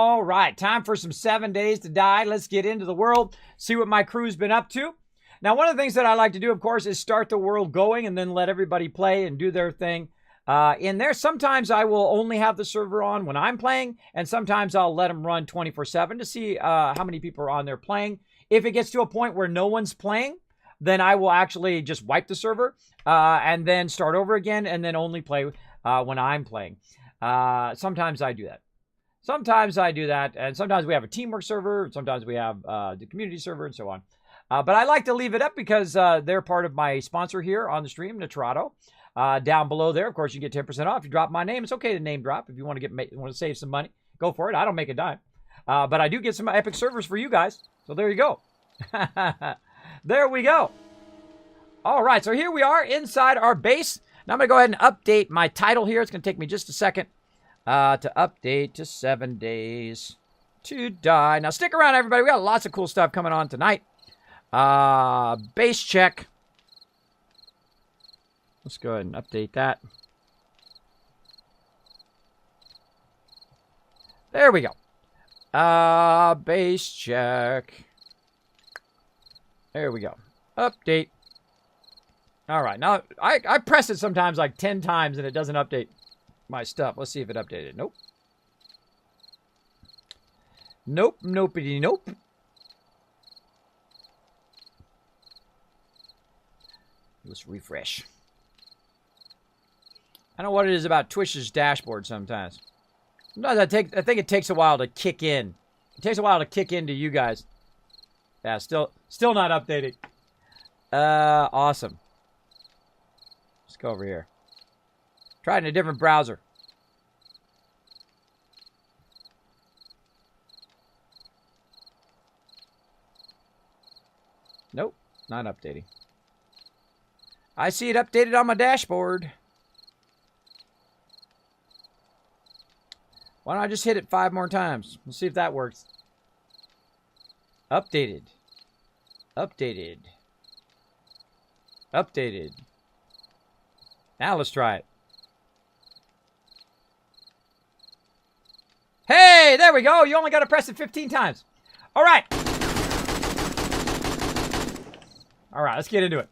All right, time for some 7 days to die. Let's get into the world, see what my crew's been up to. Now, one of the things that I like to do, of course, is start the world going and then let everybody play and do their thing. In there, sometimes I will only have the server on when I'm playing, and sometimes I'll let them run 24/7 to see how many people are on there playing. If it gets to a point where no one's playing, then I will actually just wipe the server and then start over again and then only play when I'm playing. Sometimes I do that. And sometimes we have a teamwork server, sometimes we have the community server, and so on. But I like to leave it up because they're part of my sponsor here on the stream, Nitrato. Down below there, of course, you get 10% off. You drop my name. It's okay to name drop if you want to save some money. Go for it. I don't make a dime. But I do get some epic servers for you guys. So there you go. There we go. All right, so here we are inside our base. Now I'm going to go ahead and update my title here. It's going to take me just a second to update to 7 days to die. Now stick around, everybody. We got lots of cool stuff coming on tonight. Base check. Let's go ahead and update that. There we go. Base check. There we go. Update. All right. Now, I press it sometimes like 10 times and it doesn't update my stuff. Let's see if it updated. Nope. Nope. Nopey. Nope. Let's refresh. I don't know what it is about Twitch's dashboard sometimes. Sometimes I think it takes a while to kick in. It takes a while to kick into you guys. Yeah, still not updating. Awesome. Let's go over here. Try it in a different browser. Nope, not updating. I see it updated on my dashboard. Why don't I just hit it 5 more times? We'll see if that works. Updated. Updated. Updated. Now let's try it. Hey, there we go. You only got to press it 15 times. All right. All right, let's get into it.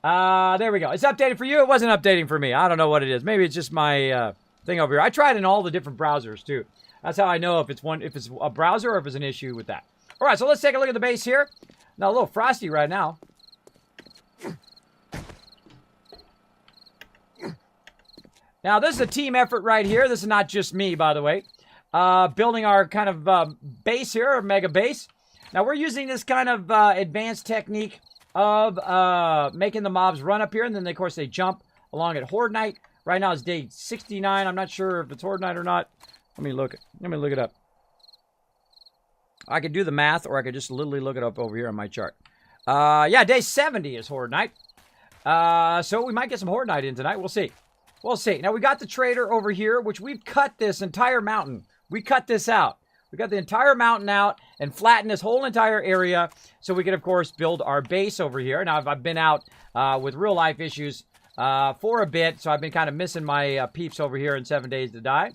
There we go. It's updated for you. It wasn't updating for me. I don't know what it is. Maybe it's just my thing over here. I tried in all the different browsers too. That's how I know if it's a browser or if it's an issue with that. All right, so let's take a look at the base here. Now, a little frosty right now. Now, this is a team effort right here. This is not just me, by the way. Building our kind of base here, our mega base. Now, we're using this kind of advanced technique of making the mobs run up here, and then, of course, they jump along at Horde Night. Right now, it's day 69. I'm not sure if it's Horde Night or not. Let me look it up. I could do the math, or I could just literally look it up over here on my chart. Yeah, day 70 is Horde Night. So we might get some Horde Night in tonight. We'll see. We'll see. Now, we got the trader over here, which we've cut this entire mountain. We cut this out. We got the entire mountain out and flattened this whole entire area so we can, of course, build our base over here. Now, I've been out with real-life issues for a bit, so I've been kind of missing my peeps over here in 7 days to die.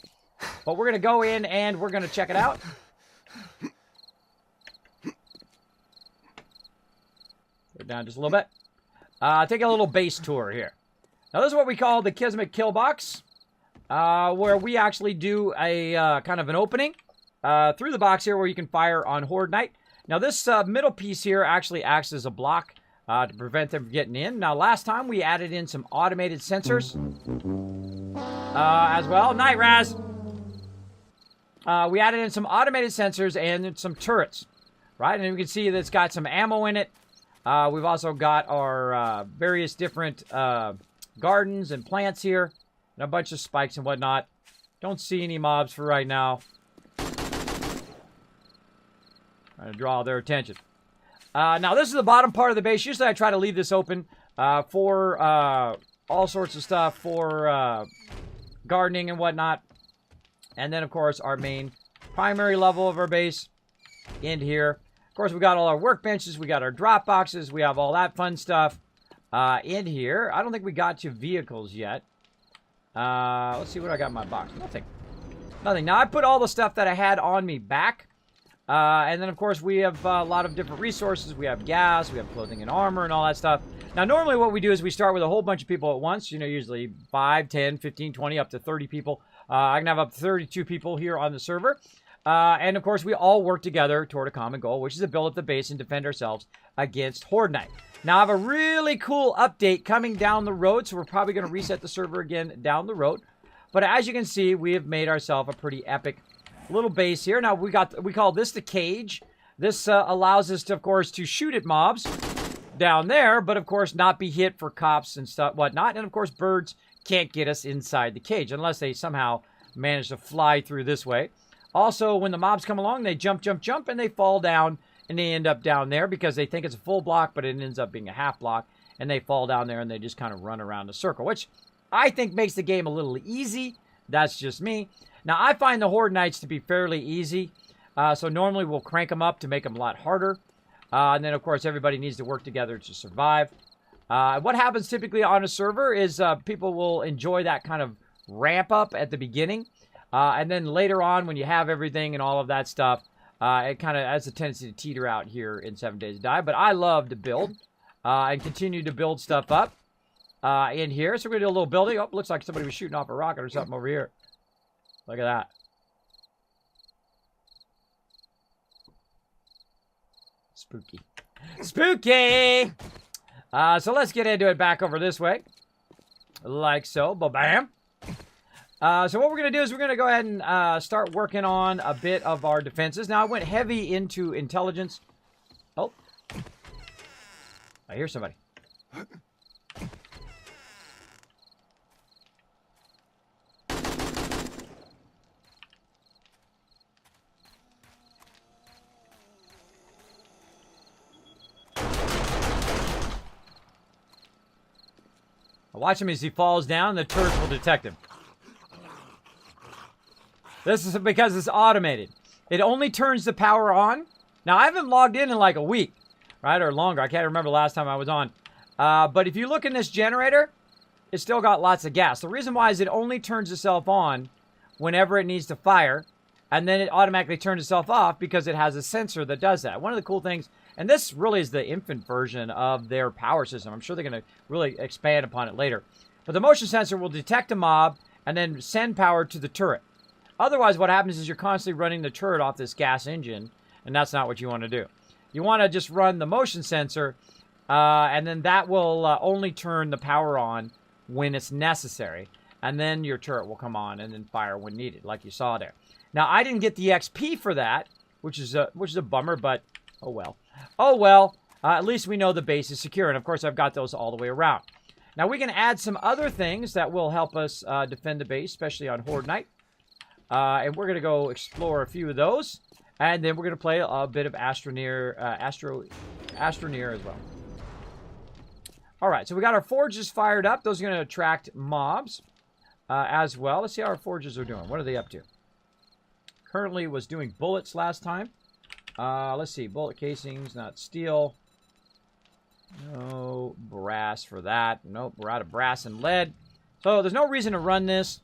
But we're going to go in and we're going to check it out. Go down just a little bit. Take a little base tour here. Now, this is what we call the Kismet kill box, where we actually do a kind of an opening through the box here where you can fire on Horde Night. Now, this middle piece here actually acts as a block to prevent them from getting in. Now, last time we added in some automated sensors as well. Night, Raz! We added in some automated sensors and some turrets, right? And you can see that it's got some ammo in it. We've also got our various different gardens and plants here, and a bunch of spikes and whatnot. Don't see any mobs for right now. Trying to draw their attention. Now, this is the bottom part of the base. Usually I try to leave this open for all sorts of stuff, for gardening and whatnot. And then, of course, our main primary level of our base in here. Of course, we got all our workbenches. We got our drop boxes. We have all that fun stuff in here. I don't think we got to vehicles yet. Let's see what I got in my box. Nothing Nothing. Now, I put all the stuff that I had on me back. And then, of course, we have a lot of different resources. We have gas, we have clothing and armor and all that stuff. Now, normally what we do is we start with a whole bunch of people at once. You know, usually 5, 10, 15, 20, up to 30 people. I can have up to 32 people here on the server. And, of course, we all work together toward a common goal, which is to build up the base and defend ourselves against Horde Night. Now, I have a really cool update coming down the road, so we're probably going to reset the server again down the road. But as you can see, we have made ourselves a pretty epic little base here. Now, we call this the cage. This allows us to, of course, to shoot at mobs down there, but, of course, not be hit for cops and stuff, whatnot. And, of course, birds can't get us inside the cage unless they somehow manage to fly through this way. Also, when the mobs come along, they jump, jump, jump, and they fall down, and they end up down there because they think it's a full block, but it ends up being a half block, and they fall down there, and they just kind of run around a circle, which I think makes the game a little easy. That's just me. Now, I find the Horde Nights to be fairly easy, so normally we'll crank them up to make them a lot harder. And then, of course, everybody needs to work together to survive. What happens typically on a server is people will enjoy that kind of ramp up at the beginning. And then later on, when you have everything and all of that stuff, it kind of has a tendency to teeter out here in 7 Days to Die. But I love to build and continue to build stuff up in here. So we're going to do a little building. Oh, looks like somebody was shooting off a rocket or something over here. Look at that. Spooky. Spooky! So let's get into it back over this way. Like so. Ba-bam. So what we're going to do is we're going to go ahead and start working on a bit of our defenses. Now, I went heavy into intelligence. Oh. I hear somebody. Watch him as he falls down. The turret will detect him. This is because it's automated. It only turns the power on. Now, I haven't logged in like a week, right, or longer. I can't remember the last time I was on. But if you look in this generator, it's still got lots of gas. The reason why is it only turns itself on whenever it needs to fire, and then it automatically turns itself off because it has a sensor that does that. One of the cool things, and this really is the infant version of their power system. I'm sure they're going to really expand upon it later. But the motion sensor will detect a mob and then send power to the turret. Otherwise, what happens is you're constantly running the turret off this gas engine, and that's not what you want to do. You want to just run the motion sensor, and then that will only turn the power on when it's necessary. And then your turret will come on and then fire when needed, like you saw there. Now, I didn't get the XP for that, which is a bummer, but oh well. Oh well, at least we know the base is secure. And of course, I've got those all the way around. Now, we can add some other things that will help us defend the base, especially on Horde Night. And we're going to go explore a few of those. And then we're going to play a bit of Astroneer as well. All right, so we got our forges fired up. Those are going to attract mobs as well. Let's see how our forges are doing. What are they up to? Currently was doing bullets last time. Let's see. Bullet casings, not steel. No brass for that. Nope, we're out of brass and lead. So there's no reason to run this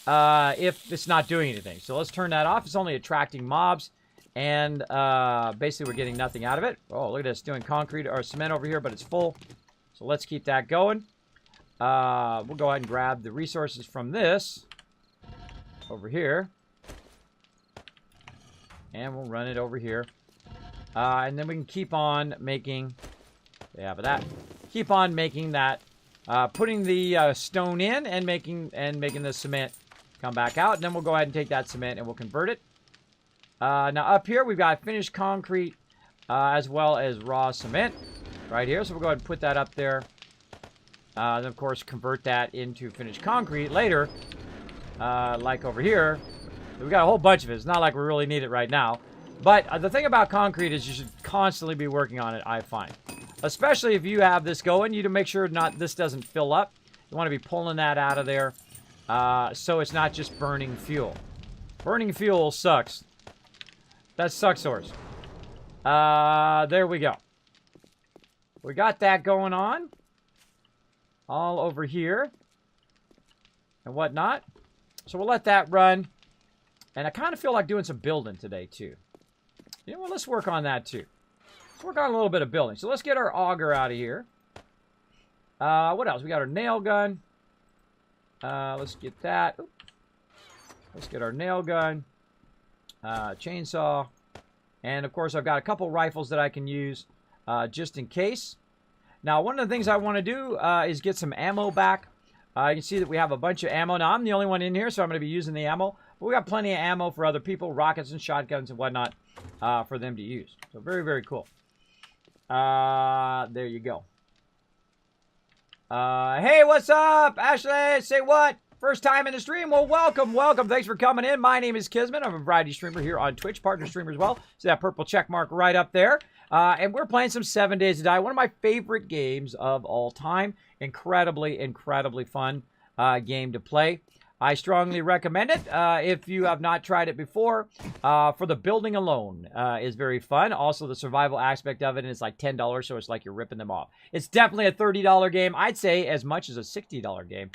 if it's not doing anything. So let's turn that off. It's only attracting mobs. And basically we're getting nothing out of it. Oh, look at this. Doing concrete or cement over here, but it's full. So let's keep that going. We'll go ahead and grab the resources from this over here. And we'll run it over here. And then we can keep on making... Yeah, but that... Keep on making that... putting the stone in and making the cement come back out. And then we'll go ahead and take that cement and we'll convert it. Now up here we've got finished concrete as well as raw cement right here. So we'll go ahead and put that up there. Then of course convert that into finished concrete later. Like over here. We've got a whole bunch of it. It's not like we really need it right now. But the thing about concrete is you should constantly be working on it, I find. Especially if you have this going, you need to make sure this doesn't fill up. You want to be pulling that out of there so it's not just burning fuel. Burning fuel sucks. That's suck source. There we go. We got that going on. All over here. And whatnot. So we'll let that run. And I kind of feel like doing some building today, too. You know what? Let's work on that, too. Let's work on a little bit of building. So let's get our auger out of here. What else? We got our nail gun. Let's get that. Oop. Let's get our nail gun. Chainsaw. And, of course, I've got a couple rifles that I can use just in case. Now, one of the things I want to do is get some ammo back. You can see that we have a bunch of ammo. Now, I'm the only one in here, so I'm going to be using the ammo. But we got plenty of ammo for other people, rockets and shotguns and whatnot, for them to use. So, very, very cool. There you go. Hey, what's up, Ashley? Say what? First time in the stream? Well, welcome, welcome. Thanks for coming in. My name is Kismet. I'm a variety streamer here on Twitch, partner streamer as well. See that purple check mark right up there. And we're playing some 7 Days to Die, one of my favorite games of all time. Incredibly, incredibly fun game to play. I strongly recommend it if you have not tried it before. For the building alone is very fun. Also, the survival aspect of it is like $10, so it's like you're ripping them off. It's definitely a $30 game. I'd say as much as a $60 game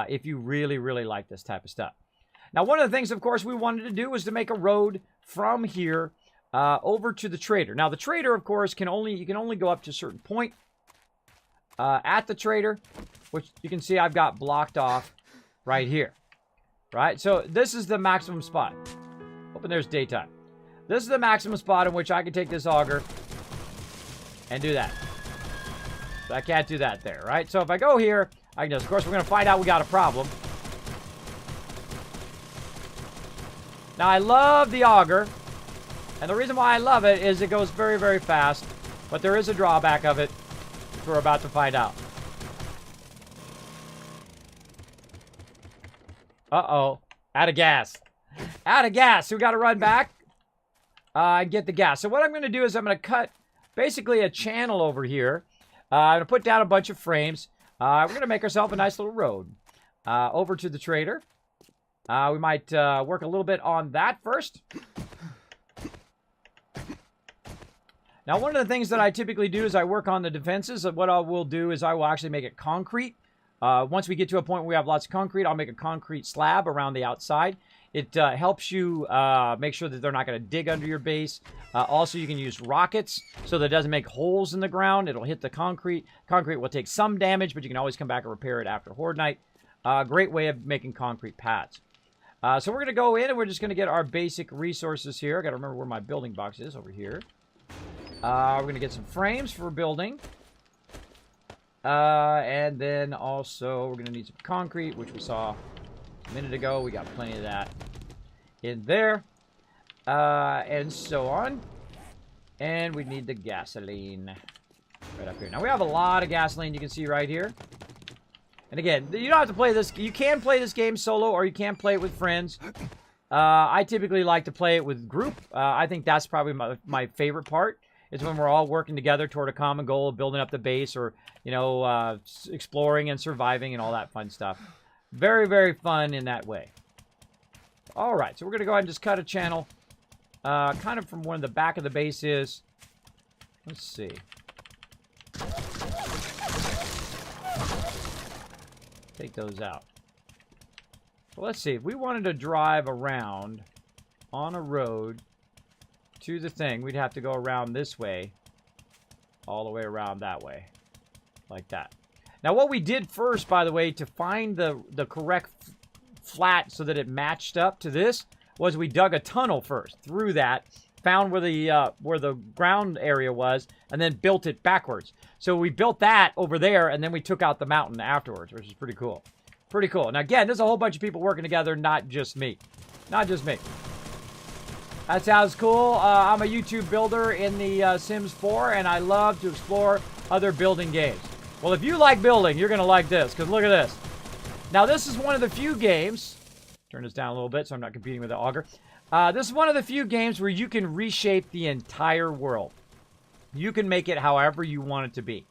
if you really, really like this type of stuff. Now, one of the things, of course, we wanted to do was to make a road from here over to the trader. Now, the trader, of course, you can only go up to a certain point at the trader, which you can see I've got blocked off right here, right? So this is the maximum spot. Hoping there's daytime. This is the maximum spot in which I can take this auger and do that. But I can't do that there, right? So if I go here, I can just, of course, we're going to find out we got a problem. Now, I love the auger. And the reason why I love it is it goes very, very fast. But there is a drawback of it, which we're about to find out. Uh-oh. Out of gas. Out of gas. So we got to run back and get the gas. So what I'm going to do is I'm going to cut basically a channel over here. I'm going to put down a bunch of frames. We're going to make ourselves a nice little road over to the trader. We might work a little bit on that first. Now, one of the things that I typically do is I work on the defenses. What I will do is I will actually make it concrete. Once we get to a point where we have lots of concrete, I'll make a concrete slab around the outside. It helps you make sure that they're not going to dig under your base. Also, you can use rockets so that it doesn't make holes in the ground. It'll hit the concrete. Concrete will take some damage, but you can always come back and repair it after Horde Night. Great way of making concrete pads. So we're going to go in and we're just going to get our basic resources here. I got to remember where my building box is over here. We're going to get some frames for building. And then also we're going to need some concrete, which we saw a minute ago. We got plenty of that in there. And so on. And we need the gasoline right up here. Now we have a lot of gasoline you can see right here. And again, you don't have to play this. You can play this game solo or you can play it with friends. I typically like to play it with group. I think that's probably my favorite part. It's when we're all working together toward a common goal of building up the base or, you know, exploring and surviving and all that fun stuff. Very, very fun in that way. All right, so we're going to go ahead and just cut a channel kind of from where the back of the base is. Let's see. Take those out. Well, let's see. If we wanted to drive around on a road to the thing, we'd have to go around this way, all the way around that way, like that. Now, what we did first, by the way, to find the correct flat so that it matched up to this, was we dug a tunnel first through that, found where the ground area was, and then built it backwards. So we built that over there, and then we took out the mountain afterwards, which is pretty cool. Pretty cool. Now, again, there's a whole bunch of people working together, not just me. Not just me. That sounds cool. I'm a YouTube builder in the Sims 4, and I love to explore other building games. Well, if you like building, you're going to like this, because look at this. Now, this is one of the few games. Turn this down a little bit so I'm not competing with the auger. This is one of the few games where you can reshape the entire world. You can make it however you want it to be.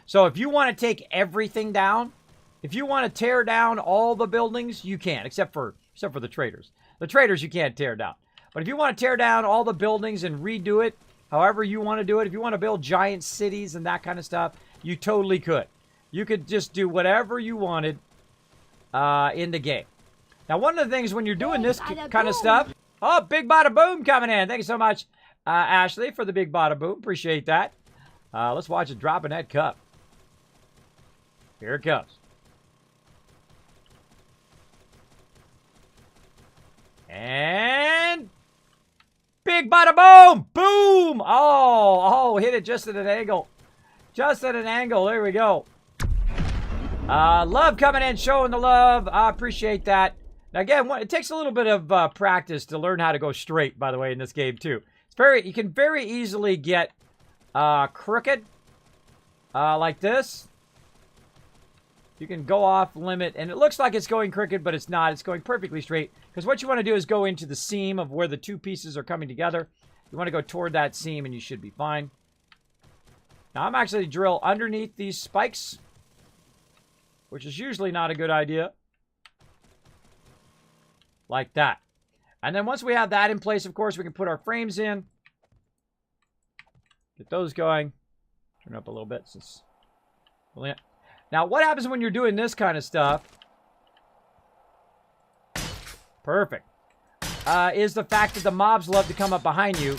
So if you want to take everything down, if you want to tear down all the buildings, you can, except for the traders. The traders you can't tear down. But if you want to tear down all the buildings and redo it, however you want to do it, if you want to build giant cities and that kind of stuff, you totally could. You could just do whatever you wanted in the game. Now, one of the things when you're doing this kind of stuff... Oh, big bada boom coming in. Thank you so much, Ashley, for the big bada boom. Appreciate that. Let's watch it drop in that cup. Here it comes. And big bada boom! Boom! Oh, hit it just at an angle. Just at an angle. There we go. Love coming in, showing the love. I appreciate that. Now, again, it takes a little bit of practice to learn how to go straight, by the way, in this game, too. You can very easily get crooked like this. You can go off limit, and it looks like it's going crooked, but it's not. It's going perfectly straight, because what you want to do is go into the seam of where the two pieces are coming together. You want to go toward that seam, and you should be fine. Now, I'm actually drill underneath these spikes, which is usually not a good idea. Like that. And then once we have that in place, of course, we can put our frames in. Get those going. Turn up a little bit. Now, what happens when you're doing this kind of stuff? Perfect. Is the fact that the mobs love to come up behind you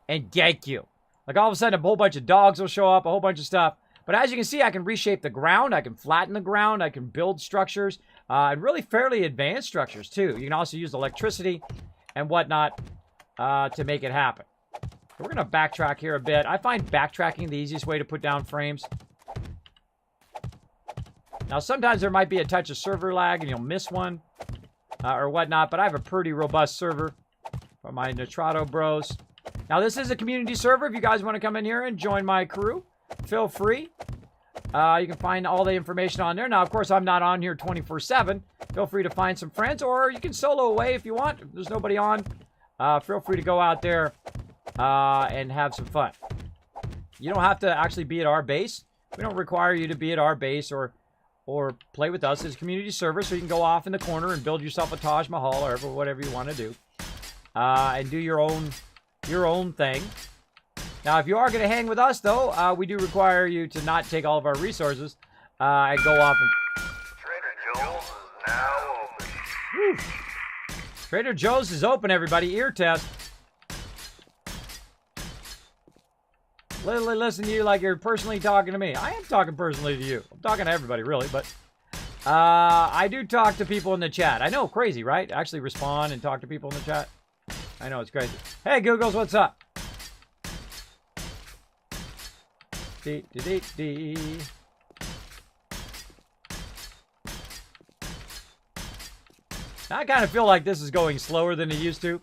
and gank you. Like, all of a sudden, a whole bunch of dogs will show up, a whole bunch of stuff. But as you can see, I can reshape the ground. I can flatten the ground. I can build structures. And really fairly advanced structures, too. You can also use electricity and whatnot to make it happen. We're going to backtrack here a bit. I find backtracking the easiest way to put down frames. Now, sometimes there might be a touch of server lag and you'll miss one or whatnot, but I have a pretty robust server from my Nitrato bros. Now, this is a community server. If you guys want to come in here and join my crew, feel free. You can find all the information on there. Now, of course, I'm not on here 24/7. Feel free to find some friends, or you can solo away if you want. If there's nobody on, feel free to go out there and have some fun. You don't have to actually be at our base. We don't require you to be at our base or play with us. It's a community server, so you can go off in the corner and build yourself a Taj Mahal or whatever you want to do, and do your own thing. Now, if you are going to hang with us, though, we do require you to not take all of our resources and go off and... Trader Joe's is now open. Whew. Trader Joe's is open, everybody. Ear test. Literally listen to you like you're personally talking to me. I am talking personally to you. I'm talking to everybody, really, but I do talk to people in the chat. I know, crazy, right? Actually respond and talk to people in the chat. I know, it's crazy. Hey, Googles, what's up? Dee. I kind of feel like this is going slower than it used to.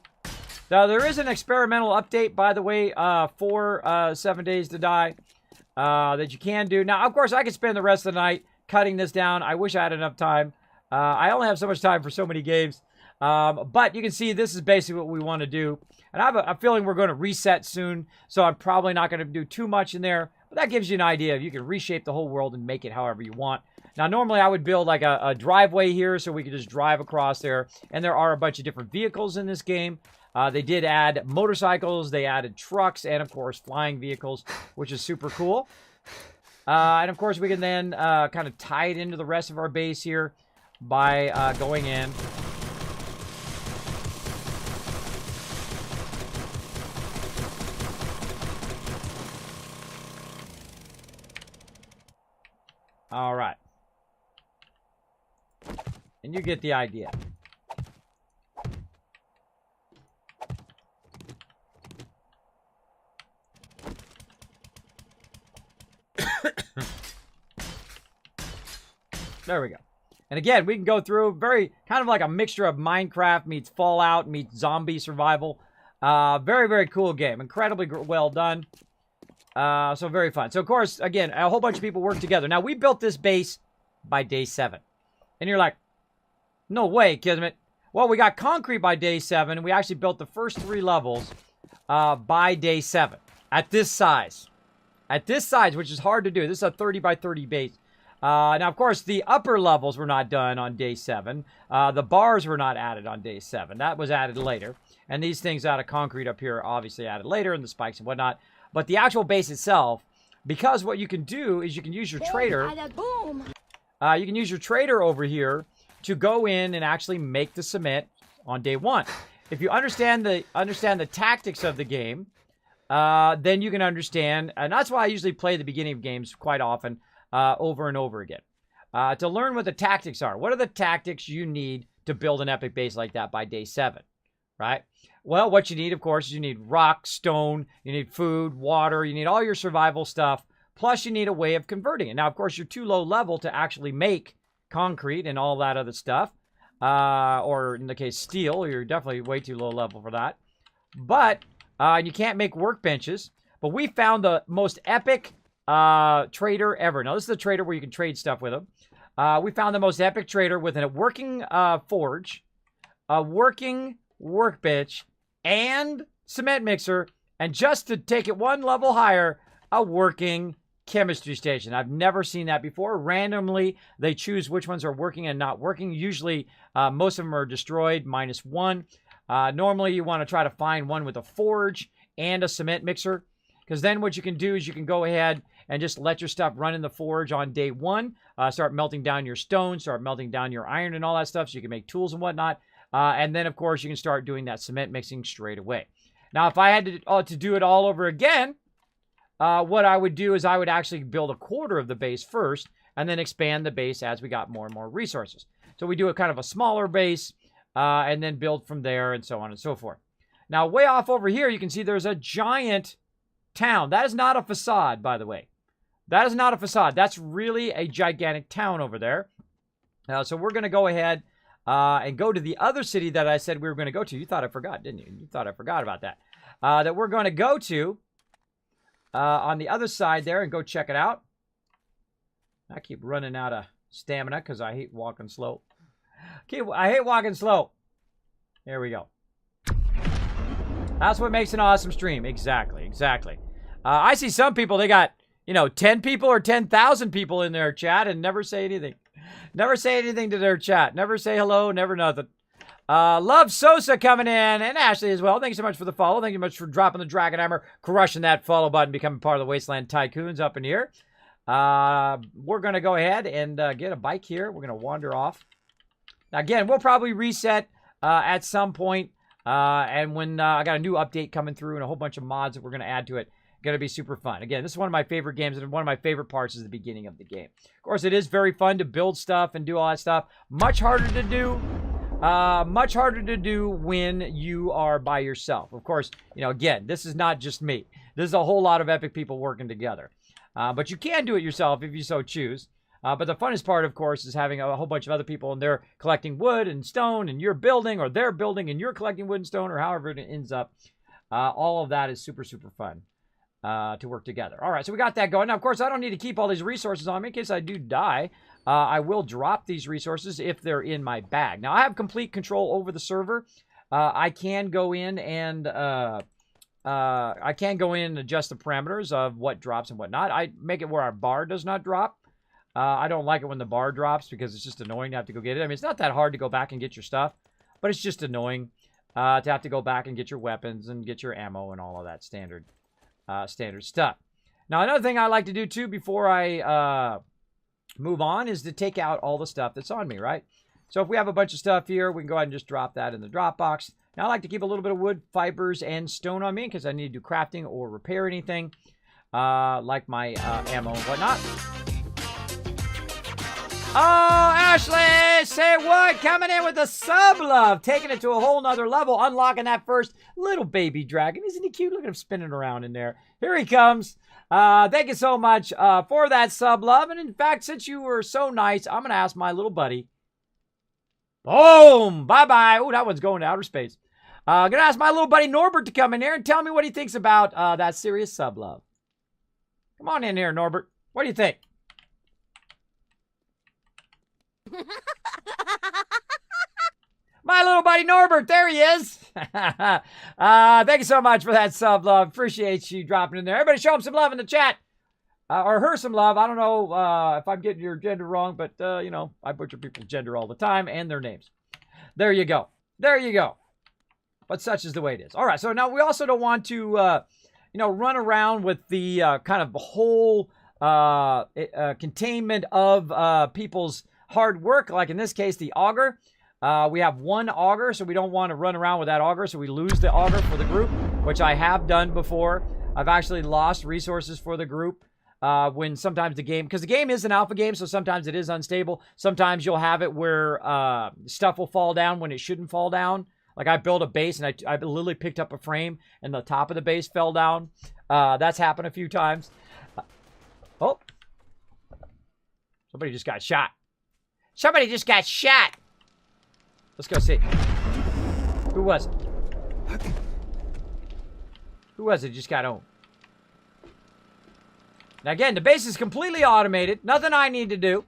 Now, there is an experimental update, by the way, for 7 Days to Die that you can do. Now, of course, I could spend the rest of the night cutting this down. I wish I had enough time. I only have so much time for so many games. But you can see this is basically what we want to do. And I have a feeling we're going to reset soon, so I'm probably not going to do too much in there. But that gives you an idea. You can reshape the whole world and make it however you want. Now, normally I would build like a driveway here so we could just drive across there. And there are a bunch of different vehicles in this game. They did add motorcycles, they added trucks, and of course flying vehicles, which is super cool. And of course we can then kind of tie it into the rest of our base here by going in. All right. And you get the idea. There we go. And again, we can go through very kind of like a mixture of Minecraft meets Fallout meets zombie survival. Very, very cool game. Incredibly well done. So very fun. So, of course, again, a whole bunch of people work together. Now, we built this base by day 7. And you're like, no way, Kismet. Well, we got concrete by day 7. And we actually built the first 3 levels by day 7. At this size. At this size, which is hard to do. This is a 30 by 30 base. Now, of course, the upper levels were not done on day 7. The bars were not added on day 7. That was added later. And these things out of concrete up here are obviously added later, and the spikes and whatnot. But the actual base itself, because what you can do is you can use your trader. You can use your trader over here to go in and actually make the cement on day one. If you understand the tactics of the game, then you can understand, and that's why I usually play the beginning of games quite often, over and over again, to learn what the tactics are. What are the tactics you need to build an epic base like that by day 7, right? Well, what you need, of course, is you need rock, stone, you need food, water, you need all your survival stuff, plus you need a way of converting it. Now, of course, you're too low level to actually make concrete and all that other stuff. Or in the case steel, you're definitely way too low level for that. But you can't make workbenches. But we found the most epic trader ever. Now, this is the trader where you can trade stuff with him. We found the most epic trader with a working forge, a working workbench, and cement mixer. And just to take it one level higher, a working chemistry station. I've never seen that before. Randomly, they choose which ones are working and not working. Usually, most of them are destroyed, -1. Normally, you want to try to find one with a forge and a cement mixer, because then what you can do is you can go ahead and just let your stuff run in the forge on day 1. Start melting down your stone, start melting down your iron and all that stuff so you can make tools and whatnot. And then, of course, you can start doing that cement mixing straight away. Now, if I had to do it all over again, what I would do is I would actually build a quarter of the base first and then expand the base as we got more and more resources. So we do a kind of a smaller base and then build from there and so on and so forth. Now, way off over here, you can see there's a giant town. That is not a facade, by the way. That is not a facade. That's really a gigantic town over there. So we're going to go ahead and go to the other city that I said we were going to go to. You thought I forgot, didn't you? You thought I forgot about that. That we're going to go to on the other side there and go check it out. I keep running out of stamina because I hate walking slow. I hate walking slow. There we go. That's what makes an awesome stream. Exactly. I see some people, they got, 10 people or 10,000 people in their chat and never say anything. Never say anything to their chat. Never say hello, never nothing. Love Sosa coming in, and Ashley as well. Thank you so much for the follow. Thank you much for dropping the Dragon Hammer, crushing that follow button, becoming part of the Wasteland Tycoons up in here. We're going to go ahead and get a bike here. We're going to wander off. Now, again, we'll probably reset at some point. And when I got a new update coming through and a whole bunch of mods that we're going to add to it, going to be super fun. Again, this is one of my favorite games, and one of my favorite parts is the beginning of the game. Of course, it is very fun to build stuff and do all that stuff. Much harder to do. Much harder to do when you are by yourself. Of course, again, this is not just me. This is a whole lot of epic people working together. But you can do it yourself if you so choose. But the funnest part, of course, is having a whole bunch of other people, and they're collecting wood and stone, and you're building, or they're building, and you're collecting wood and stone, or however it ends up. All of that is super, super fun to work together. All right, so we got that going. Now, of course, I don't need to keep all these resources on me in case I do die. I will drop these resources if they're in my bag. Now, I have complete control over the server. I can go in and adjust the parameters of what drops and what not. I make it where our bar does not drop. I don't like it when the bar drops because it's just annoying to have to go get it. I mean, it's not that hard to go back and get your stuff, but it's just annoying to have to go back and get your weapons and get your ammo and all of that standard stuff. Now, another thing I like to do too before I move on is to take out all the stuff that's on me, right? So if we have a bunch of stuff here, we can go ahead and just drop that in the drop box. Now, I like to keep a little bit of wood, fibers, and stone on me because I need to do crafting or repair anything, like my ammo and whatnot. Oh, Ashley, say what? Coming in with a sub love, taking it to a whole nother level, unlocking that first little baby dragon. Isn't he cute? Look at him spinning around in there. Here he comes. Thank you so much for that sub love. And in fact, since you were so nice, I'm going to ask my little buddy. Boom! Bye-bye. Oh, that one's going to outer space. I'm going to ask my little buddy Norbert to come in here and tell me what he thinks about that serious sub love. Come on in here, Norbert. What do you think? My little buddy Norbert, there he is. Thank you so much for that sub love. Appreciate you dropping in there. Everybody show him some love in the chat. Or her some love. I don't know if I'm getting your gender wrong, but, I butcher people's gender all the time and their names. There you go. There you go. But such is the way it is. All right, so now we also don't want to, run around with the kind of whole containment of people's hard work, like in this case, the auger. We have one auger, so we don't want to run around with that auger, so we lose the auger for the group, which I have done before. I've actually lost resources for the group when sometimes the game, because the game is an alpha game, so sometimes it is unstable. Sometimes you'll have it where stuff will fall down when it shouldn't fall down. Like I built a base and I literally picked up a frame and the top of the base fell down. That's happened a few times. Oh, somebody just got shot. Somebody just got shot. Let's go see. Who was it? Who was it just got home? Now again, the base is completely automated. Nothing I need to do.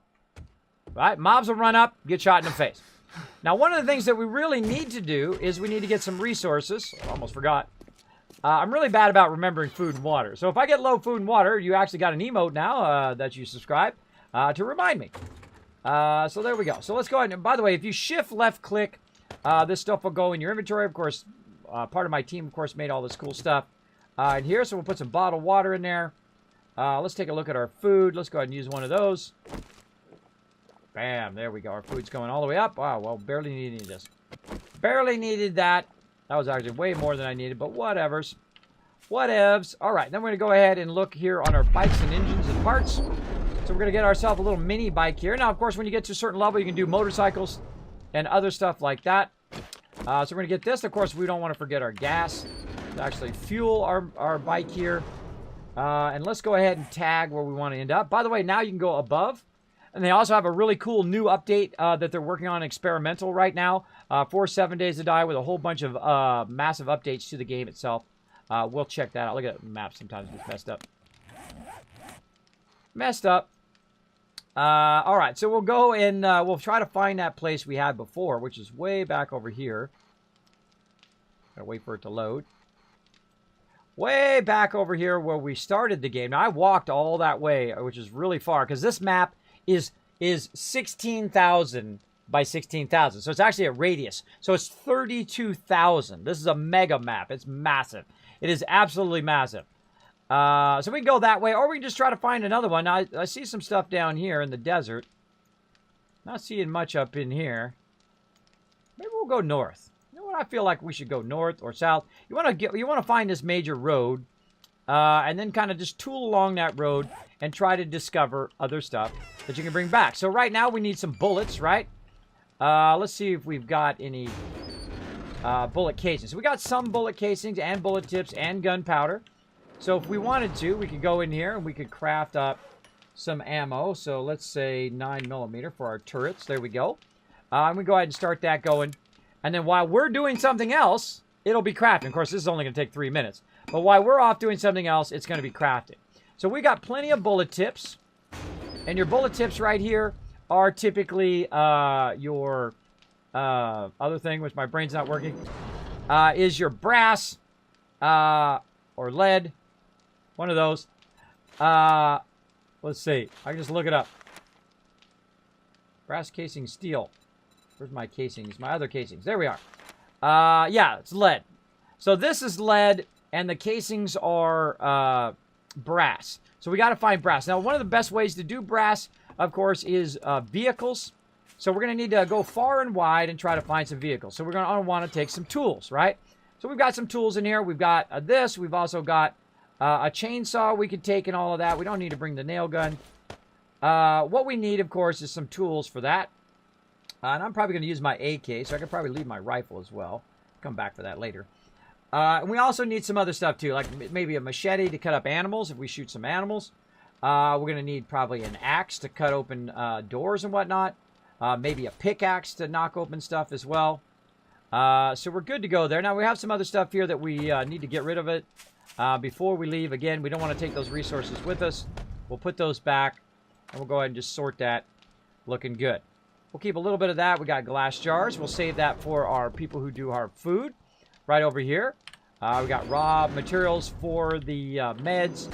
Right? Mobs will run up, get shot in the face. Now one of the things that we really need to do is we need to get some resources. I almost forgot. I'm really bad about remembering food and water. So if I get low food and water, you actually got an emote now that you subscribe to remind me. So there we go. So let's go ahead. And by the way, if you shift left click, this stuff will go in your inventory. Of course, part of my team, of course, made all this cool stuff in here. So we'll put some bottled water in there. Let's take a look at our food. Let's go ahead and use one of those. Bam. There we go. Our food's going all the way up. Wow. Well, barely needed this. Barely needed that. That was actually way more than I needed, but whatevers. Whatevs. All right. Then we're going to go ahead and look here on our bikes and engines and parts. So we're going to get ourselves a little mini bike here. Now, of course, when you get to a certain level, you can do motorcycles and other stuff like that. So we're going to get this. Of course, we don't want to forget our gas to actually fuel our bike here. And let's go ahead and tag where we want to end up. By the way, now you can go above. And they also have a really cool new update that they're working on experimental right now for 7 Days to Die with a whole bunch of massive updates to the game itself. We'll check that out. Look at the map sometimes it's messed up. Messed up. All right, so we'll go and we'll try to find that place we had before, which is way back over here. Gotta wait for it to load. Way back over here where we started the game. Now, I walked all that way, which is really far, because this map is 16,000 by 16,000. So it's actually a radius. So it's 32,000. This is a mega map. It's massive. It is absolutely massive. So we can go that way, or we can just try to find another one. Now, I see some stuff down here in the desert. Not seeing much up in here. Maybe we'll go north. You know what? I feel like we should go north or south. You want to find this major road, and then kind of just tool along that road and try to discover other stuff that you can bring back. So right now we need some bullets, right? Let's see if we've got any bullet casings. So we got some bullet casings and bullet tips and gunpowder. So if we wanted to, we could go in here and we could craft up some ammo. So let's say 9mm for our turrets. There we go. And we go ahead and start that going. And then while we're doing something else, it'll be crafting. Of course, this is only going to take 3 minutes. But while we're off doing something else, it's going to be crafting. So we got plenty of bullet tips. And your bullet tips right here are typically your other thing, which my brain's not working, is your brass or lead. One of those. Let's see. I can just look it up. Brass casing steel. Where's my casings? My other casings. There we are. Yeah, it's lead. So this is lead, and the casings are brass. So we got to find brass. Now, one of the best ways to do brass, of course, is vehicles. So we're going to need to go far and wide and try to find some vehicles. So we're going to want to take some tools, right? So we've got some tools in here. We've got this. We've also got a chainsaw we could take and all of that. We don't need to bring the nail gun. What we need, of course, is some tools for that. And I'm probably going to use my AK, so I could probably leave my rifle as well. Come back for that later. And we also need some other stuff, too, like maybe a machete to cut up animals if we shoot some animals. We're going to need probably an axe to cut open doors and whatnot. Maybe a pickaxe to knock open stuff as well. So we're good to go there. Now, we have some other stuff here that we need to get rid of it before we leave. Again, we don't want to take those resources with us. We'll put those back, and we'll go ahead and just sort that. Looking good. We'll keep a little bit of that. We got glass jars. We'll save that for our people who do our food right over here. We got raw materials for the meds.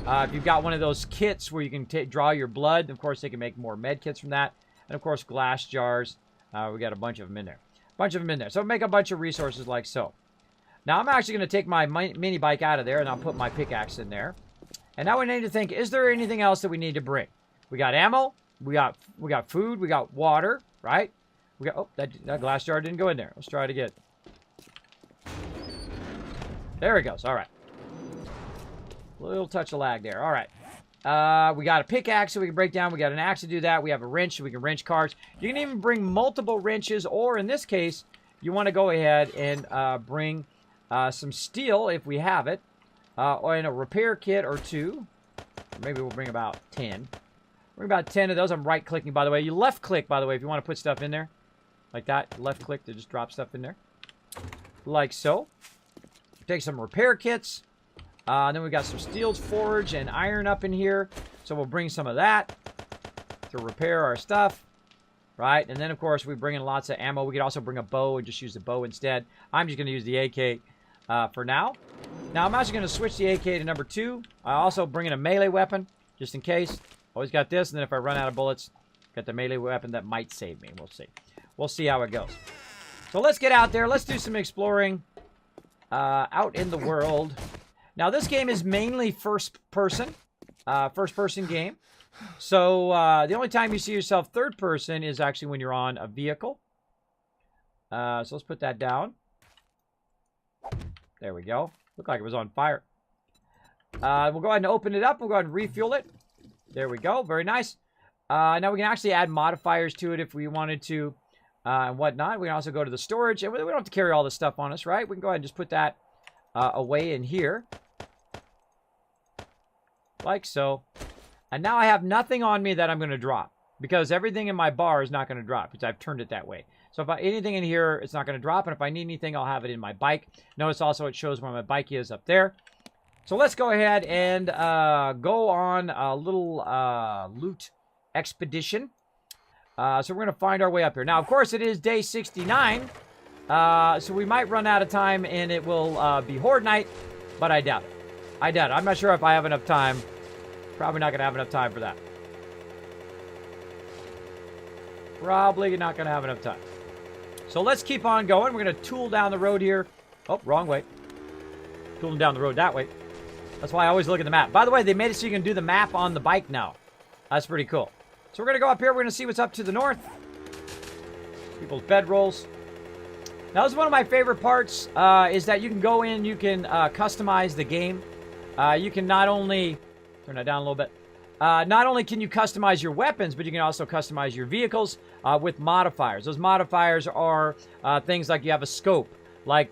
If you've got one of those kits where you can draw your blood, of course, they can make more med kits from that. And, of course, glass jars. We got a bunch of them in there. So make a bunch of resources like so. Now, I'm actually going to take my mini bike out of there, and I'll put my pickaxe in there. And now we need to think, is there anything else that we need to bring? We got ammo. We got food. We got water, right? We got, oh, that glass jar didn't go in there. Let's try it again. There it goes. All right. Little touch of lag there. All right. We got a pickaxe so we can break down. We got an axe to do that. We have a wrench so we can wrench cars. You can even bring multiple wrenches, or in this case, you want to go ahead and bring some steel if we have it, or in a repair kit or 2. Maybe we'll bring about 10. Bring about 10 of those. I'm right-clicking, by the way. You left-click, by the way, if you want to put stuff in there. Like that. Left-click to just drop stuff in there. Like so. Take some repair kits. Then we got some steel forge and iron up in here. So we'll bring some of that to repair our stuff. Right? And then, of course, we bring in lots of ammo. We could also bring a bow and just use the bow instead. I'm just going to use the AK for now. Now, I'm actually going to switch the AK to number 2. I also bring in a melee weapon, just in case. Always got this, and then if I run out of bullets, got the melee weapon that might save me. We'll see. We'll see how it goes. So let's get out there. Let's do some exploring out in the world. Now, this game is mainly first-person game. So, the only time you see yourself third-person is actually when you're on a vehicle. So, let's put that down. There we go. Looked like it was on fire. We'll go ahead and open it up. We'll go ahead and refuel it. There we go. Very nice. Now, we can actually add modifiers to it if we wanted to and whatnot. We can also go to the storage. And we don't have to carry all this stuff on us, right? We can go ahead and just put that away in here. Like so. And now I have nothing on me that I'm going to drop. Because everything in my bar is not going to drop. Because I've turned it that way. So if anything in here, it's not going to drop. And if I need anything, I'll have it in my bike. Notice also it shows where my bike is up there. So let's go ahead and go on a little loot expedition. So we're going to find our way up here. Now, of course, it is day 69. So we might run out of time and it will be Horde Night. But I doubt it. I doubt it. I'm not sure if I have enough time. Probably not going to have enough time for that. Probably not going to have enough time. So let's keep on going. We're going to tool down the road here. Oh, wrong way. Tooling down the road that way. That's why I always look at the map. By the way, they made it so you can do the map on the bike now. That's pretty cool. So we're going to go up here. We're going to see what's up to the north. People's bedrolls. Now, this is one of my favorite parts, is that you can go in, you can customize the game. You can not only... Turn that down a little bit. Not only can you customize your weapons, but you can also customize your vehicles with modifiers. Those modifiers are things like you have a scope, like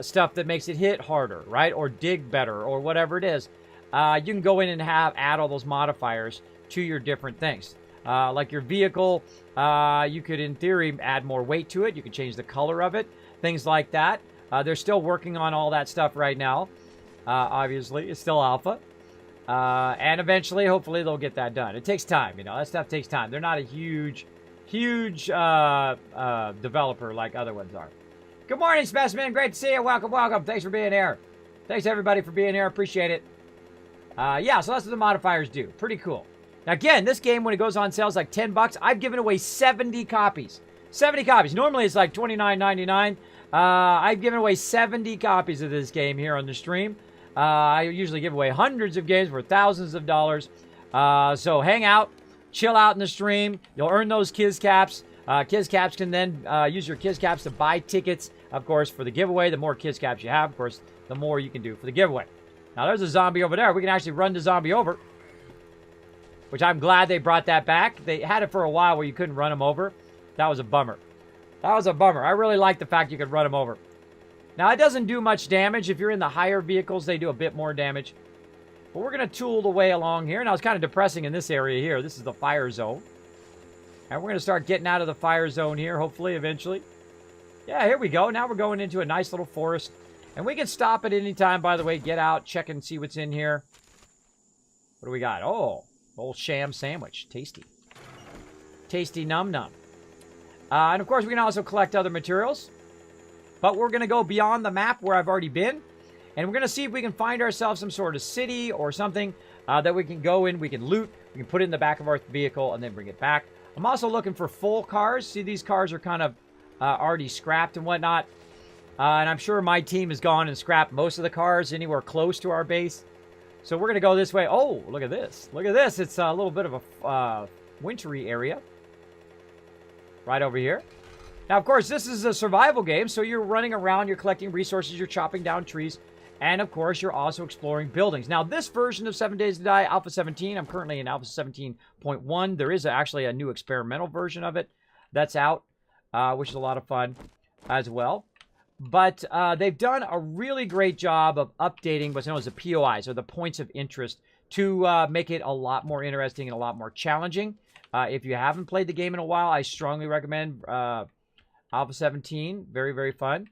stuff that makes it hit harder, right? Or dig better, or whatever it is. You can go in and add all those modifiers to your different things. Like your vehicle, you could, in theory, add more weight to it. You could change the color of it, things like that. They're still working on all that stuff right now. Obviously, it's still alpha. And eventually, hopefully, they'll get that done. It takes time, you know. That stuff takes time. They're not a huge developer like other ones are. Good morning, Specimen. Great to see you. Welcome, welcome. Thanks for being here. Thanks, everybody, for being here. Appreciate it. Yeah, so that's what the modifiers do. Pretty cool. Now, again, this game, when it goes on sale, is like $10. I've given away 70 copies. 70 copies. Normally, it's like $29.99. I've given away 70 copies of this game here on the stream. I usually give away hundreds of games for thousands of dollars. So hang out, chill out in the stream. You'll earn those Kiz Caps. Kiz Caps can then use your Kiz Caps to buy tickets, of course, for the giveaway. The more Kiz Caps you have, of course, the more you can do for the giveaway. Now, there's a zombie over there. We can actually run the zombie over, which I'm glad they brought that back. They had it for a while where you couldn't run them over. That was a bummer. That was a bummer. I really like the fact you could run them over. Now, it doesn't do much damage. If you're in the higher vehicles, they do a bit more damage. But we're going to tool the way along here. Now, it's kind of depressing in this area here. This is the fire zone. And we're going to start getting out of the fire zone here, hopefully, eventually. Yeah, here we go. Now we're going into a nice little forest. And we can stop at any time, by the way. Get out, check and see what's in here. What do we got? Oh, old sham sandwich. Tasty. Tasty num-num. And, of course, we can also collect other materials. But we're going to go beyond the map where I've already been. And we're going to see if we can find ourselves some sort of city or something that we can go in. We can loot. We can put it in the back of our vehicle and then bring it back. I'm also looking for full cars. See, these cars are kind of already scrapped and whatnot. And I'm sure my team has gone and scrapped most of the cars anywhere close to our base. So we're going to go this way. Oh, look at this. Look at this. It's a little bit of a wintry area. Right over here. Now, of course, this is a survival game, so you're running around, you're collecting resources, you're chopping down trees, and, of course, you're also exploring buildings. Now, this version of 7 Days to Die, Alpha 17, I'm currently in Alpha 17.1. There is actually a new experimental version of it that's out, which is a lot of fun as well. But they've done a really great job of updating what's known as the POIs, or the points of interest, to make it a lot more interesting and a lot more challenging. If you haven't played the game in a while, I strongly recommend Alpha 17. Very, very fun.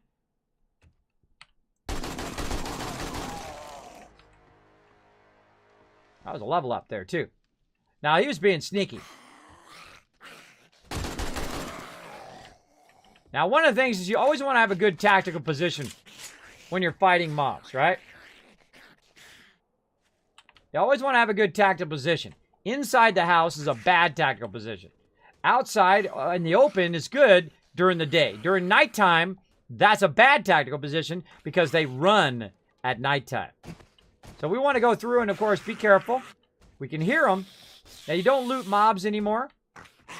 That was a level up there, too. Now, he was being sneaky. Now, one of the things is you always want to have a good tactical position when you're fighting mobs, right? You always want to have a good tactical position. Inside the house is a bad tactical position. Outside, in the open, is good during the day. During nighttime, that's a bad tactical position because they run at nighttime. So we want to go through and, of course, be careful. We can hear them. Now, you don't loot mobs anymore.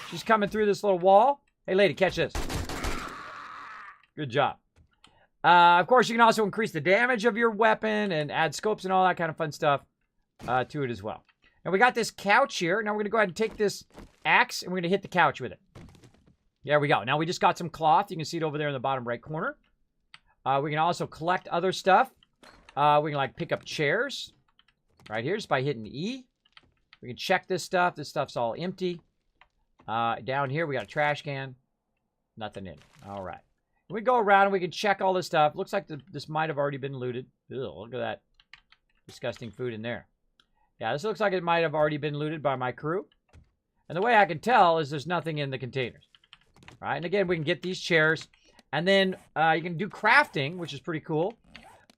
She's coming through this little wall. Hey, lady, catch this. Good job. Of course, you can also increase the damage of your weapon and add scopes and all that kind of fun stuff to it as well. Now, we got this couch here. Now, we're going to go ahead and take this axe, and we're going to hit the couch with it. There we go. Now, we just got some cloth. You can see it over there in the bottom right corner. We can also collect other stuff. We can, like, pick up chairs right here just by hitting E. We can check this stuff. This stuff's all empty. Down here, we got a trash can. Nothing in it. All right. We go around and we can check all this stuff. Looks like this might have already been looted. Ew, look at that disgusting food in there. Yeah, this looks like it might have already been looted by my crew. And the way I can tell is there's nothing in the containers. All right, and again, we can get these chairs. And then you can do crafting, which is pretty cool.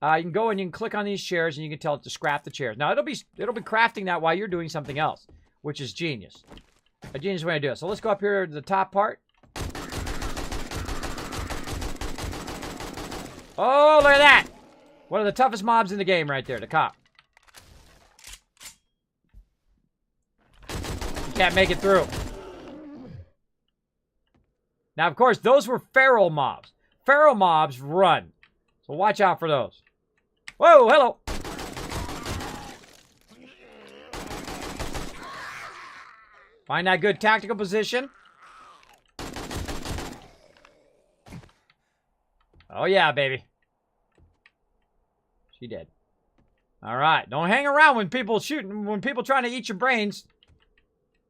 You can go and you can click on these chairs and you can tell it to scrap the chairs. Now, it'll be crafting that while you're doing something else, which is genius. A genius way to do it. So let's go up here to the top part. Oh, look at that! One of the toughest mobs in the game right there, the cop. You can't make it through. Now, of course, those were feral mobs. Feral mobs run. So watch out for those. Whoa, hello! Find that good tactical position. Oh, yeah, baby. She did. All right. Don't hang around when people trying to eat your brains.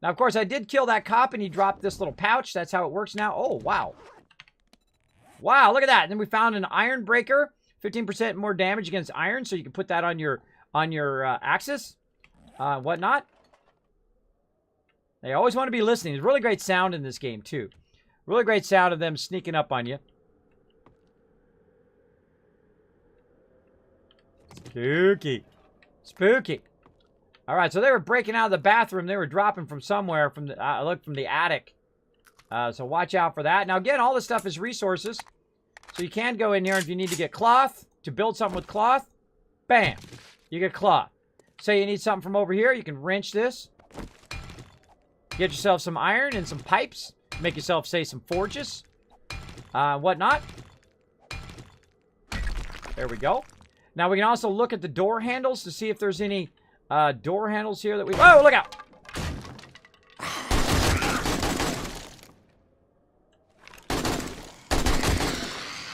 Now, of course, I did kill that cop, and he dropped this little pouch. That's how it works now. Oh, wow. Wow, look at that. And then we found an iron breaker. 15% more damage against iron, so you can put that on your axis. Whatnot. They always want to be listening. There's really great sound in this game, too. Really great sound of them sneaking up on you. Spooky. Spooky. All right, so they were breaking out of the bathroom. They were dropping from somewhere. From the I looked from the attic. So watch out for that. Now, again, all this stuff is resources. So you can go in here if you need to get cloth. To build something with cloth, bam, you get cloth. Say you need something from over here, you can wrench this. Get yourself some iron and some pipes. Make yourself, say, some forges. Whatnot. There we go. Now, we can also look at the door handles to see if there's any door handles here that we... Whoa, look out!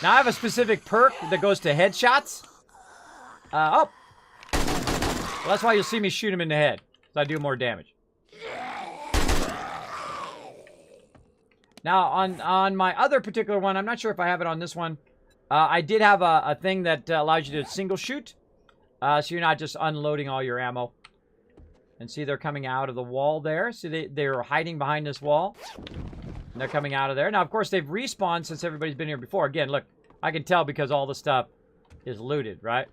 Now, I have a specific perk that goes to headshots. Oh. Well, that's why you'll see me shoot him in the head. So I do more damage. Now, on my other particular one, I'm not sure if I have it on this one. I did have a thing that allows you to single shoot. So you're not just unloading all your ammo. And see, they're coming out of the wall there. See, they're hiding behind this wall. And they're coming out of there. Now, of course, they've respawned since everybody's been here before. Again, look, I can tell because all the stuff is looted, right?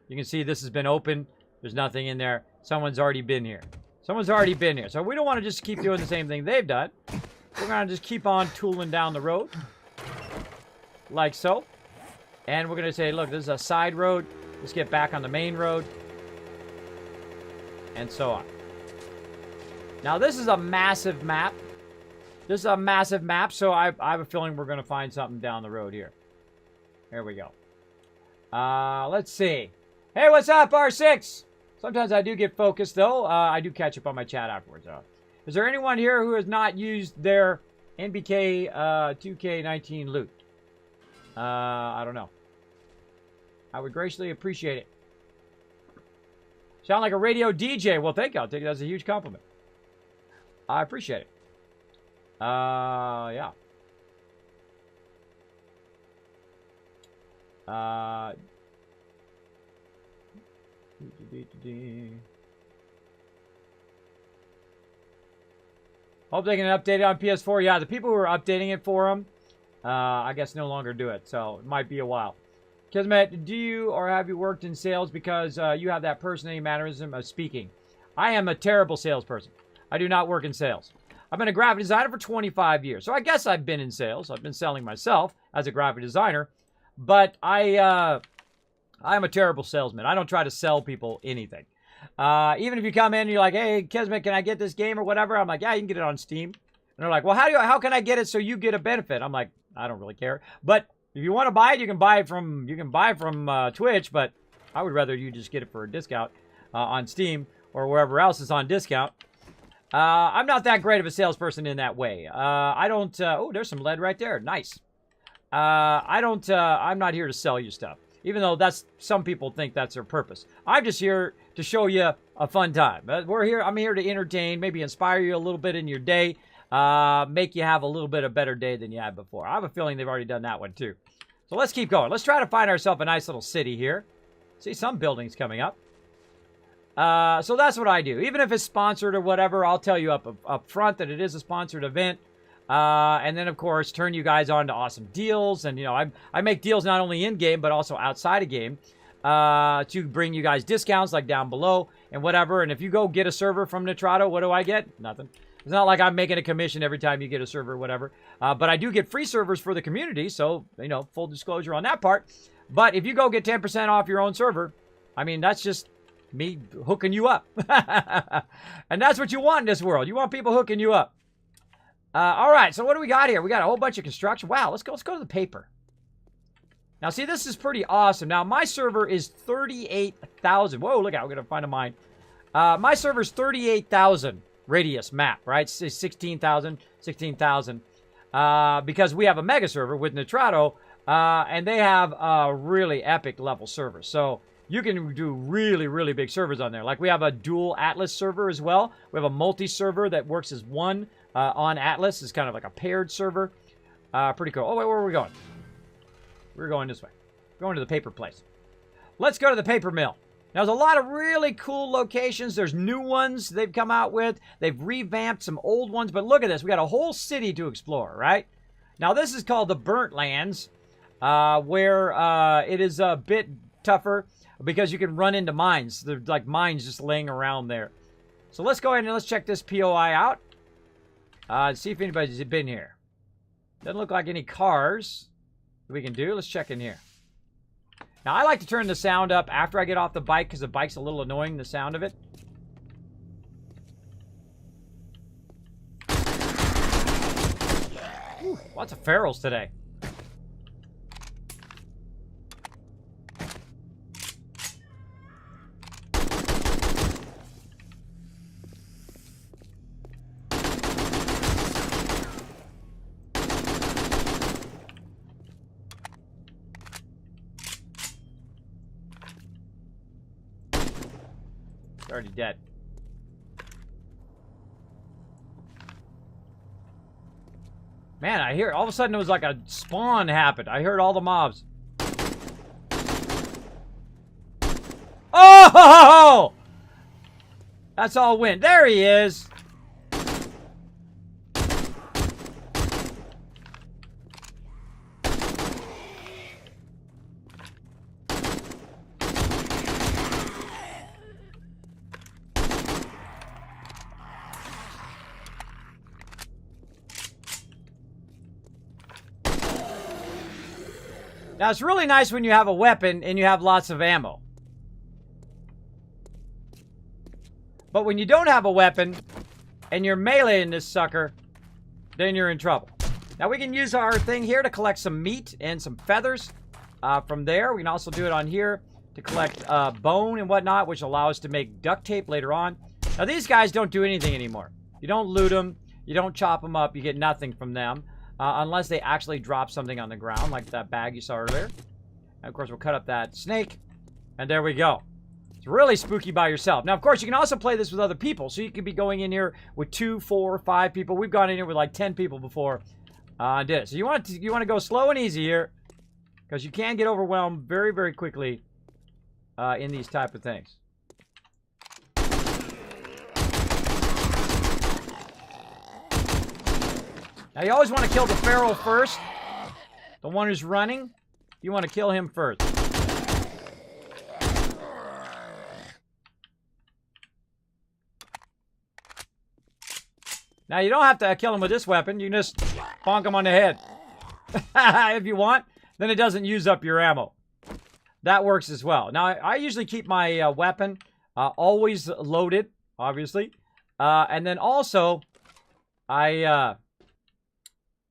You can see this has been open. There's nothing in there. Someone's already been here. Someone's already been here. So we don't want to just keep doing the same thing they've done. We're going to just keep on tooling down the road. Like so. And we're going to say, look, this is a side road. Let's get back on the main road. And so on. Now, this is a massive map. This is a massive map, so I have a feeling we're going to find something down the road here. Here we go. Let's see. Hey, what's up, R6? Sometimes I do get focused, though. I do catch up on my chat afterwards. Is there anyone here who has not used their NBK 2K19 loot? I don't know. I would graciously appreciate it. Sound like a radio DJ. Well, thank you. I'll take it as a huge compliment. I appreciate it. Yeah. Hope they can update it on PS4. Yeah, the people who are updating it for them, I guess no longer do it. So it might be a while. Kismet, do you or have you worked in sales because you have that personality mannerism of speaking? I am a terrible salesperson. I do not work in sales. I've been a graphic designer for 25 years. So I guess I've been in sales. I've been selling myself as a graphic designer. But I'm a terrible salesman. I don't try to sell people anything. Even if you come in and you're like, hey, Kismet, can I get this game or whatever? I'm like, yeah, you can get it on Steam. And they're like, well, how can I get it so you get a benefit? I'm like, I don't really care. But if you want to buy it, you can buy it from Twitch, but I would rather you just get it for a discount on Steam or wherever else is on discount. I'm not that great of a salesperson in that way. I don't, oh, there's some lead right there. Nice. I'm not here to sell you stuff, even though some people think that's their purpose. I'm just here to show you a fun time. I'm here to entertain, maybe inspire you a little bit in your day, make you have a little bit of better day than you had before. I have a feeling they've already done that one too. So let's keep going. Let's try to find ourselves a nice little city here. See some buildings coming up. So that's what I do. Even if it's sponsored or whatever, I'll tell you up front that it is a sponsored event. And then, of course, turn you guys on to awesome deals. And, you know, I make deals not only in-game, but also outside of game to bring you guys discounts like down below and whatever. And if you go get a server from Nitrado, what do I get? Nothing. It's not like I'm making a commission every time you get a server or whatever. But I do get free servers for the community. So, you know, full disclosure on that part. But if you go get 10% off your own server, I mean, that's just me hooking you up. And that's what you want in this world. You want people hooking you up. All right, so what do we got here? We got a whole bunch of construction. Wow, let's go to the paper. Now, see, this is pretty awesome. Now, my server is 38,000. Whoa, look out. We're going to find a mine. My server is 38,000 radius map, right? 16,000. Because we have a mega server with Nitrado, and they have a really epic level server. So you can do really, really big servers on there. Like we have a dual Atlas server as well. We have a multi-server that works as one on Atlas. It's kind of like a paired server. Pretty cool. Oh, wait, where are we going? We're going this way. We're going to the paper place. Let's go to the paper mill. Now, there's a lot of really cool locations. There's new ones they've come out with. They've revamped some old ones. But look at this. We got a whole city to explore, right? Now, this is called the Burnt Lands, where it is a bit tougher because you can run into mines. There's like mines just laying around there. So let's go ahead and let's check this POI out. See if anybody's been here. Doesn't look like any cars that we can do. Let's check in here. Now, I like to turn the sound up after I get off the bike because the bike's a little annoying, the sound of it. Ooh, lots of ferals today. Already dead. Man, I hear all of a sudden it was like a spawn happened. I heard all the mobs. Oh! That's all wind. There he is. Now, it's really nice when you have a weapon and you have lots of ammo. But when you don't have a weapon and you're meleeing this sucker, then you're in trouble. Now we can use our thing here to collect some meat and some feathers. From there, we can also do it on here to collect bone and whatnot, which allow us to make duct tape later on. Now these guys don't do anything anymore. You don't loot them. You don't chop them up. You get nothing from them. Unless they actually drop something on the ground, like that bag you saw earlier. And of course, we'll cut up that snake. And there we go. It's really spooky by yourself. Now, of course, you can also play this with other people. So you could be going in here with 2, 4, 5 people. We've gone in here with like 10 people before. Did it. So you want to go slow and easy here. Because you can get overwhelmed very, very quickly in these type of things. Now, you always want to kill the feral first. The one who's running, you want to kill him first. Now, you don't have to kill him with this weapon. You can just bonk him on the head. If you want, then it doesn't use up your ammo. That works as well. Now, I usually keep my weapon always loaded, obviously. And then also, I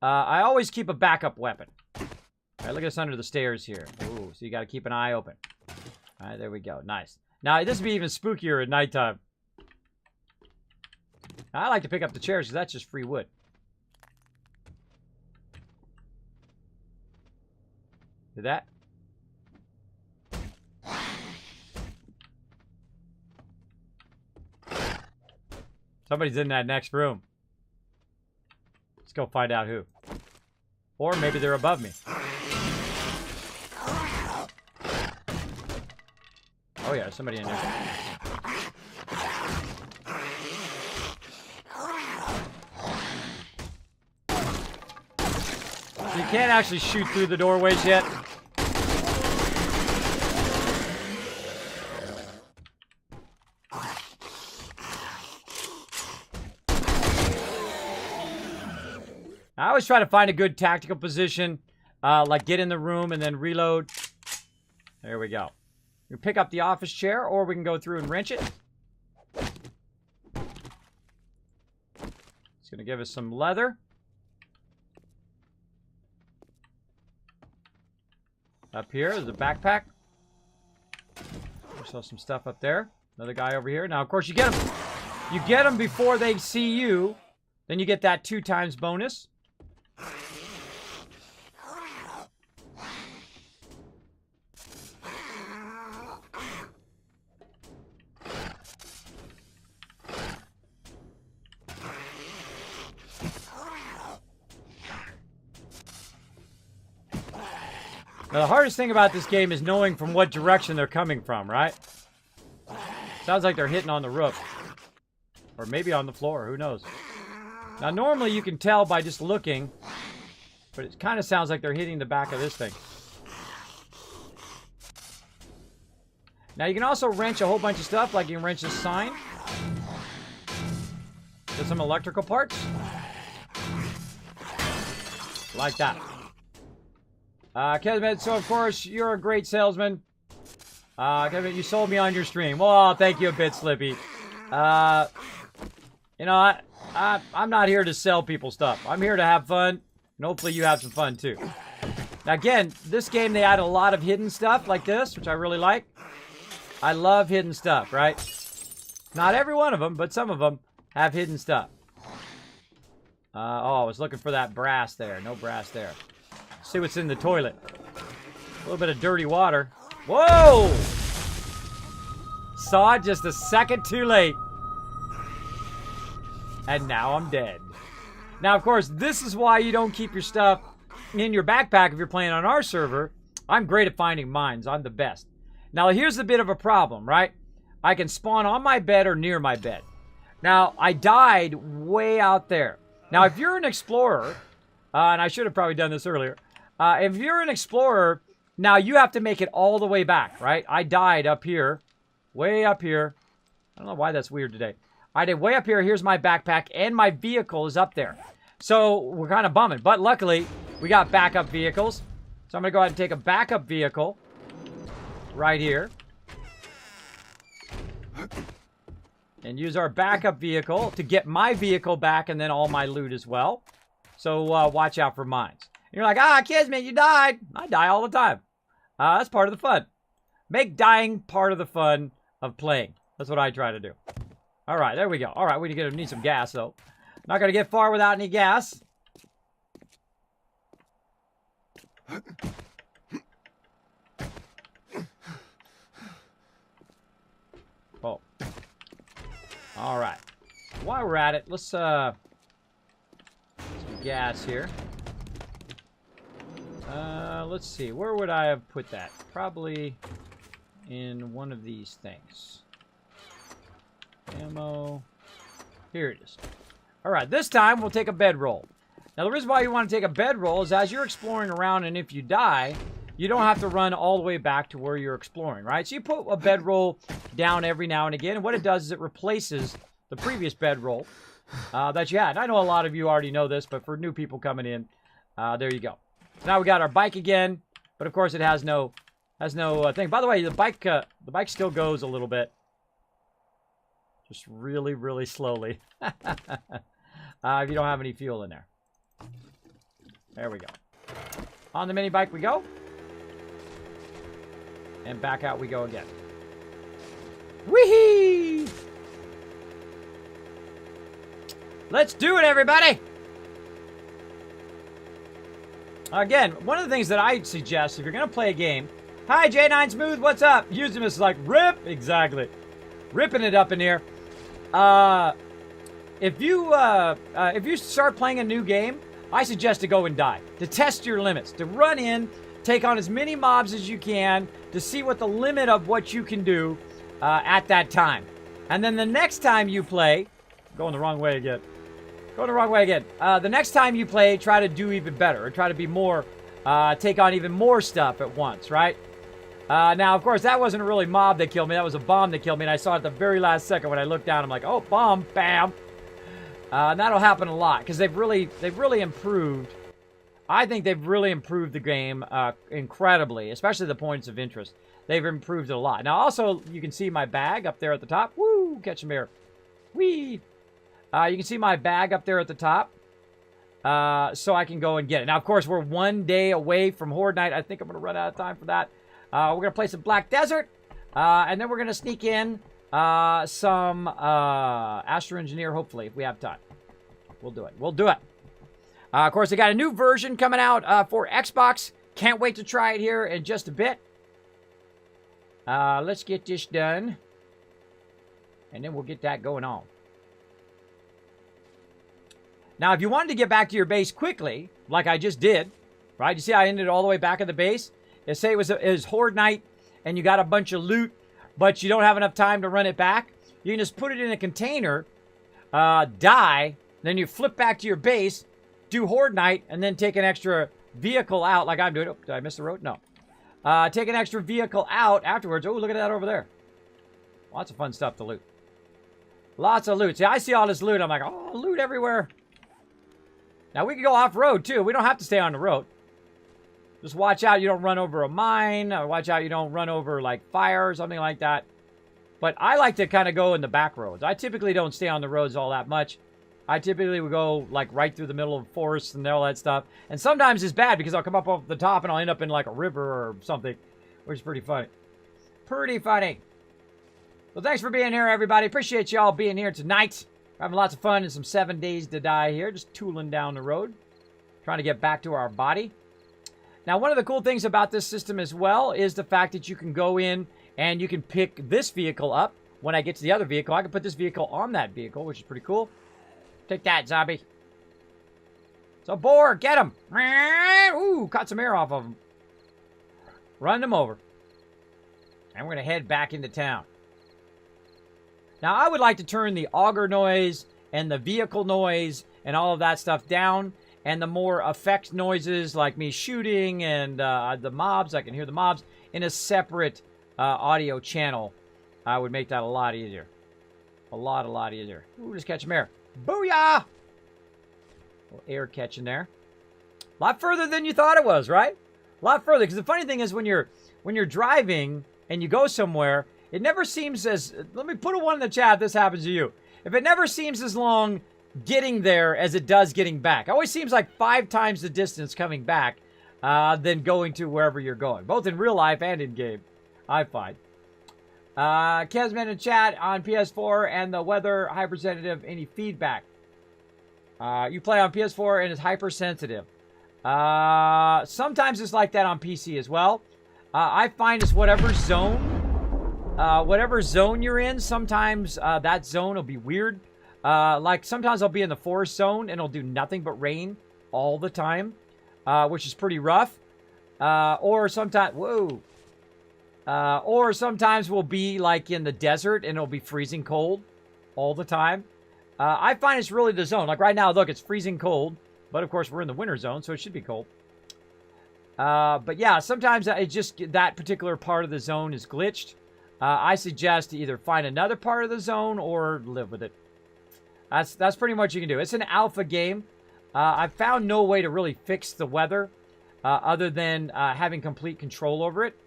always keep a backup weapon. All right, look at us under the stairs here. Ooh, so you got to keep an eye open. All right, there we go. Nice. Now, this would be even spookier at nighttime. Now, I like to pick up the chairs because that's just free wood. Did that? Somebody's in that next room. Let's go find out who. Or maybe they're above me. Oh yeah, there's somebody in there. So you can't actually shoot through the doorways yet. I always try to find a good tactical position, like get in the room and then reload. There we go. We pick up the office chair, or we can go through and wrench it. It's going to give us some leather. Up here is a backpack. There's some stuff up there. Another guy over here. Now, of course, you get them. You get them before they see you. Then you get that 2 times bonus. Now, the hardest thing about this game is knowing from what direction they're coming from, right? Sounds like they're hitting on the roof. Or maybe on the floor, who knows? Now, normally you can tell by just looking, but it kind of sounds like they're hitting the back of this thing. Now, you can also wrench a whole bunch of stuff, like you can wrench this sign. Get some electrical parts. Like that. Kismet, so of course, you're a great salesman. Kismet, you sold me on your stream. Well, thank you a bit, Slippy. You know, I'm not here to sell people stuff. I'm here to have fun, and hopefully you have some fun too. Now again, this game, they add a lot of hidden stuff like this, which I really like. I love hidden stuff, right? Not every one of them, but some of them have hidden stuff. Oh, I was looking for that brass there. No brass there. See what's in the toilet. A little bit of dirty water. Whoa! Saw it just a second too late. And now I'm dead. Now, of course, this is why you don't keep your stuff in your backpack if you're playing on our server. I'm great at finding mines. I'm the best. Now, here's a bit of a problem, right? I can spawn on my bed or near my bed. Now, I died way out there. Now, if you're an explorer, and I should have probably done this earlier. If you're an explorer, now you have to make it all the way back, right? I died up here, way up here. I don't know why that's weird today. I did way up here. Here's my backpack, and my vehicle is up there. So we're kind of bumming. But luckily, we got backup vehicles. So I'm going to go ahead and take a backup vehicle right here. and use our backup vehicle to get my vehicle back and then all my loot as well. So watch out for mines. And you're like, Kismet, you died. I die all the time. That's part of the fun. Make dying part of the fun of playing. That's what I try to do. All right, there we go. All right, we need some gas, though. Not going to get far without any gas. Oh. All right. While we're at it, let's some gas here. Let's see. Where would I have put that? Probably in one of these things. Ammo. Here it is. All right, this time we'll take a bedroll. Now, the reason why you want to take a bedroll is as you're exploring around, and if you die, you don't have to run all the way back to where you're exploring, right? So you put a bedroll down every now and again, and what it does is it replaces the previous bedroll that you had. And I know a lot of you already know this, but for new people coming in, there you go. So now we got our bike again, but of course it has no thing. By the way, the bike still goes a little bit. Just really, really slowly. If you don't have any fuel in there. There we go. On the mini bike we go. And back out we go again. Whee! Let's do it, everybody! Again, one of the things that I suggest, if you're going to play a game... Hi, J9 Smooth, what's up? Use them as like, rip! Exactly. Ripping it up in here. If you start playing a new game, I suggest to go and die. To test your limits. To run in, take on as many mobs as you can, to see what the limit of what you can do at that time. And then the next time you play... Going the wrong way again. The next time you play, try to do even better. Or try to be more... take on even more stuff at once, right? Now, of course, that wasn't a really mob that killed me. That was a bomb that killed me. And I saw it at the very last second when I looked down. I'm like, oh, bomb, bam. And that'll happen a lot. Because they've really improved. I think they've really improved the game incredibly. Especially the points of interest. They've improved it a lot. Now, also, you can see my bag up there at the top. Woo! Catch them here. Whee! You can see my bag up there at the top. So I can go and get it. Now, of course, we're 1 day away from Horde Night. I think I'm going to run out of time for that. We're going to play some Black Desert. And then we're going to sneak in some Astro Engineer, hopefully, if we have time. We'll do it. Of course, they got a new version coming out for Xbox. Can't wait to try it here in just a bit. Let's get this done. And then we'll get that going on. Now, if you wanted to get back to your base quickly, like I just did, right? You see I ended all the way back at the base? Say it was Horde Night, and you got a bunch of loot, but you don't have enough time to run it back. You can just put it in a container, die, then you flip back to your base, do Horde Night, and then take an extra vehicle out, like I'm doing. Oh, did I miss the road? No. Take an extra vehicle out afterwards. Oh, look at that over there. Lots of fun stuff to loot. Lots of loot. See, I see all this loot. I'm like, oh, loot everywhere. Now, we can go off-road, too. We don't have to stay on the road. Just watch out you don't run over a mine. Or watch out you don't run over, like, fire or something like that. But I like to kind of go in the back roads. I typically don't stay on the roads all that much. I typically would go, like, right through the middle of forests and all that stuff. And sometimes it's bad because I'll come up off the top and I'll end up in, like, a river or something. Which is pretty funny. Pretty funny. Well, thanks for being here, everybody. Appreciate y'all being here tonight. Having lots of fun in some 7 days to die here. Just tooling down the road. Trying to get back to our body. Now, one of the cool things about this system as well is the fact that you can go in and you can pick this vehicle up. When I get to the other vehicle, I can put this vehicle on that vehicle, which is pretty cool. Take that, zombie. So, boar, get him. Ooh, caught some air off of him. Run them over. And we're going to head back into town. Now, I would like to turn the auger noise and the vehicle noise and all of that stuff down. And the more effect noises, like me shooting and the mobs, I can hear the mobs, in a separate audio channel. I would make that a lot easier. A lot easier. Ooh, just catch some air. Booyah! A little air catching there. A lot further than you thought it was, right? A lot further. Because the funny thing is when you're driving and you go somewhere It never seems as... Let me put a 1 in the chat if this happens to you. If it never seems as long getting there as it does getting back. It always seems like 5 times the distance coming back than going to wherever you're going. Both in real life and in game, I find. Kismet in chat on PS4 and the weather hypersensitive. Any feedback? You play on PS4 and it's hypersensitive. Sometimes it's like that on PC as well. I find it's whatever zone you're in. Sometimes that zone will be weird. Like sometimes I'll be in the forest zone and it'll do nothing but rain all the time, which is pretty rough. Or sometimes, or sometimes we'll be like in the desert and it'll be freezing cold all the time. I find it's really the zone. Like right now, look, it's freezing cold. But of course, we're in the winter zone, so it should be cold. But yeah, sometimes it's just that particular part of the zone is glitched. I suggest to either find another part of the zone or live with it. That's pretty much what you can do. It's an alpha game. I've found no way to really fix the weather other than having complete control over it.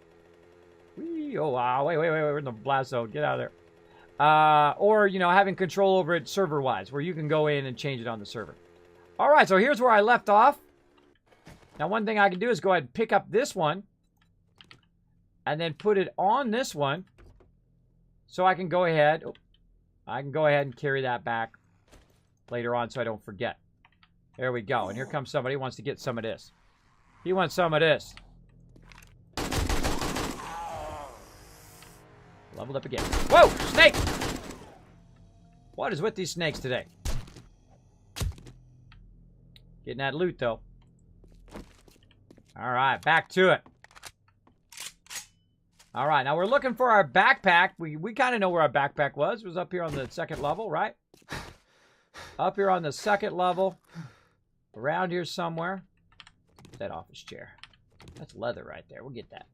Oh, wow. Wait. We're in the blast zone. Get out of there. Or, you know, having control over it server-wise, where you can go in and change it on the server. All right, so here's where I left off. Now, one thing I can do is go ahead and pick up this one and then put it on this one so I can go ahead. And carry that back later on so I don't forget. There we go. And here comes somebody who wants to get some of this. He wants some of this. Leveled up again. Whoa! Snake! What is with these snakes today? Getting that loot, though. All right, back to it. All right, now we're looking for our backpack. We kind of know where our backpack was. It was up here on the second level, right? Up here on the second level. Around here somewhere. That office chair. That's leather right there. We'll get that.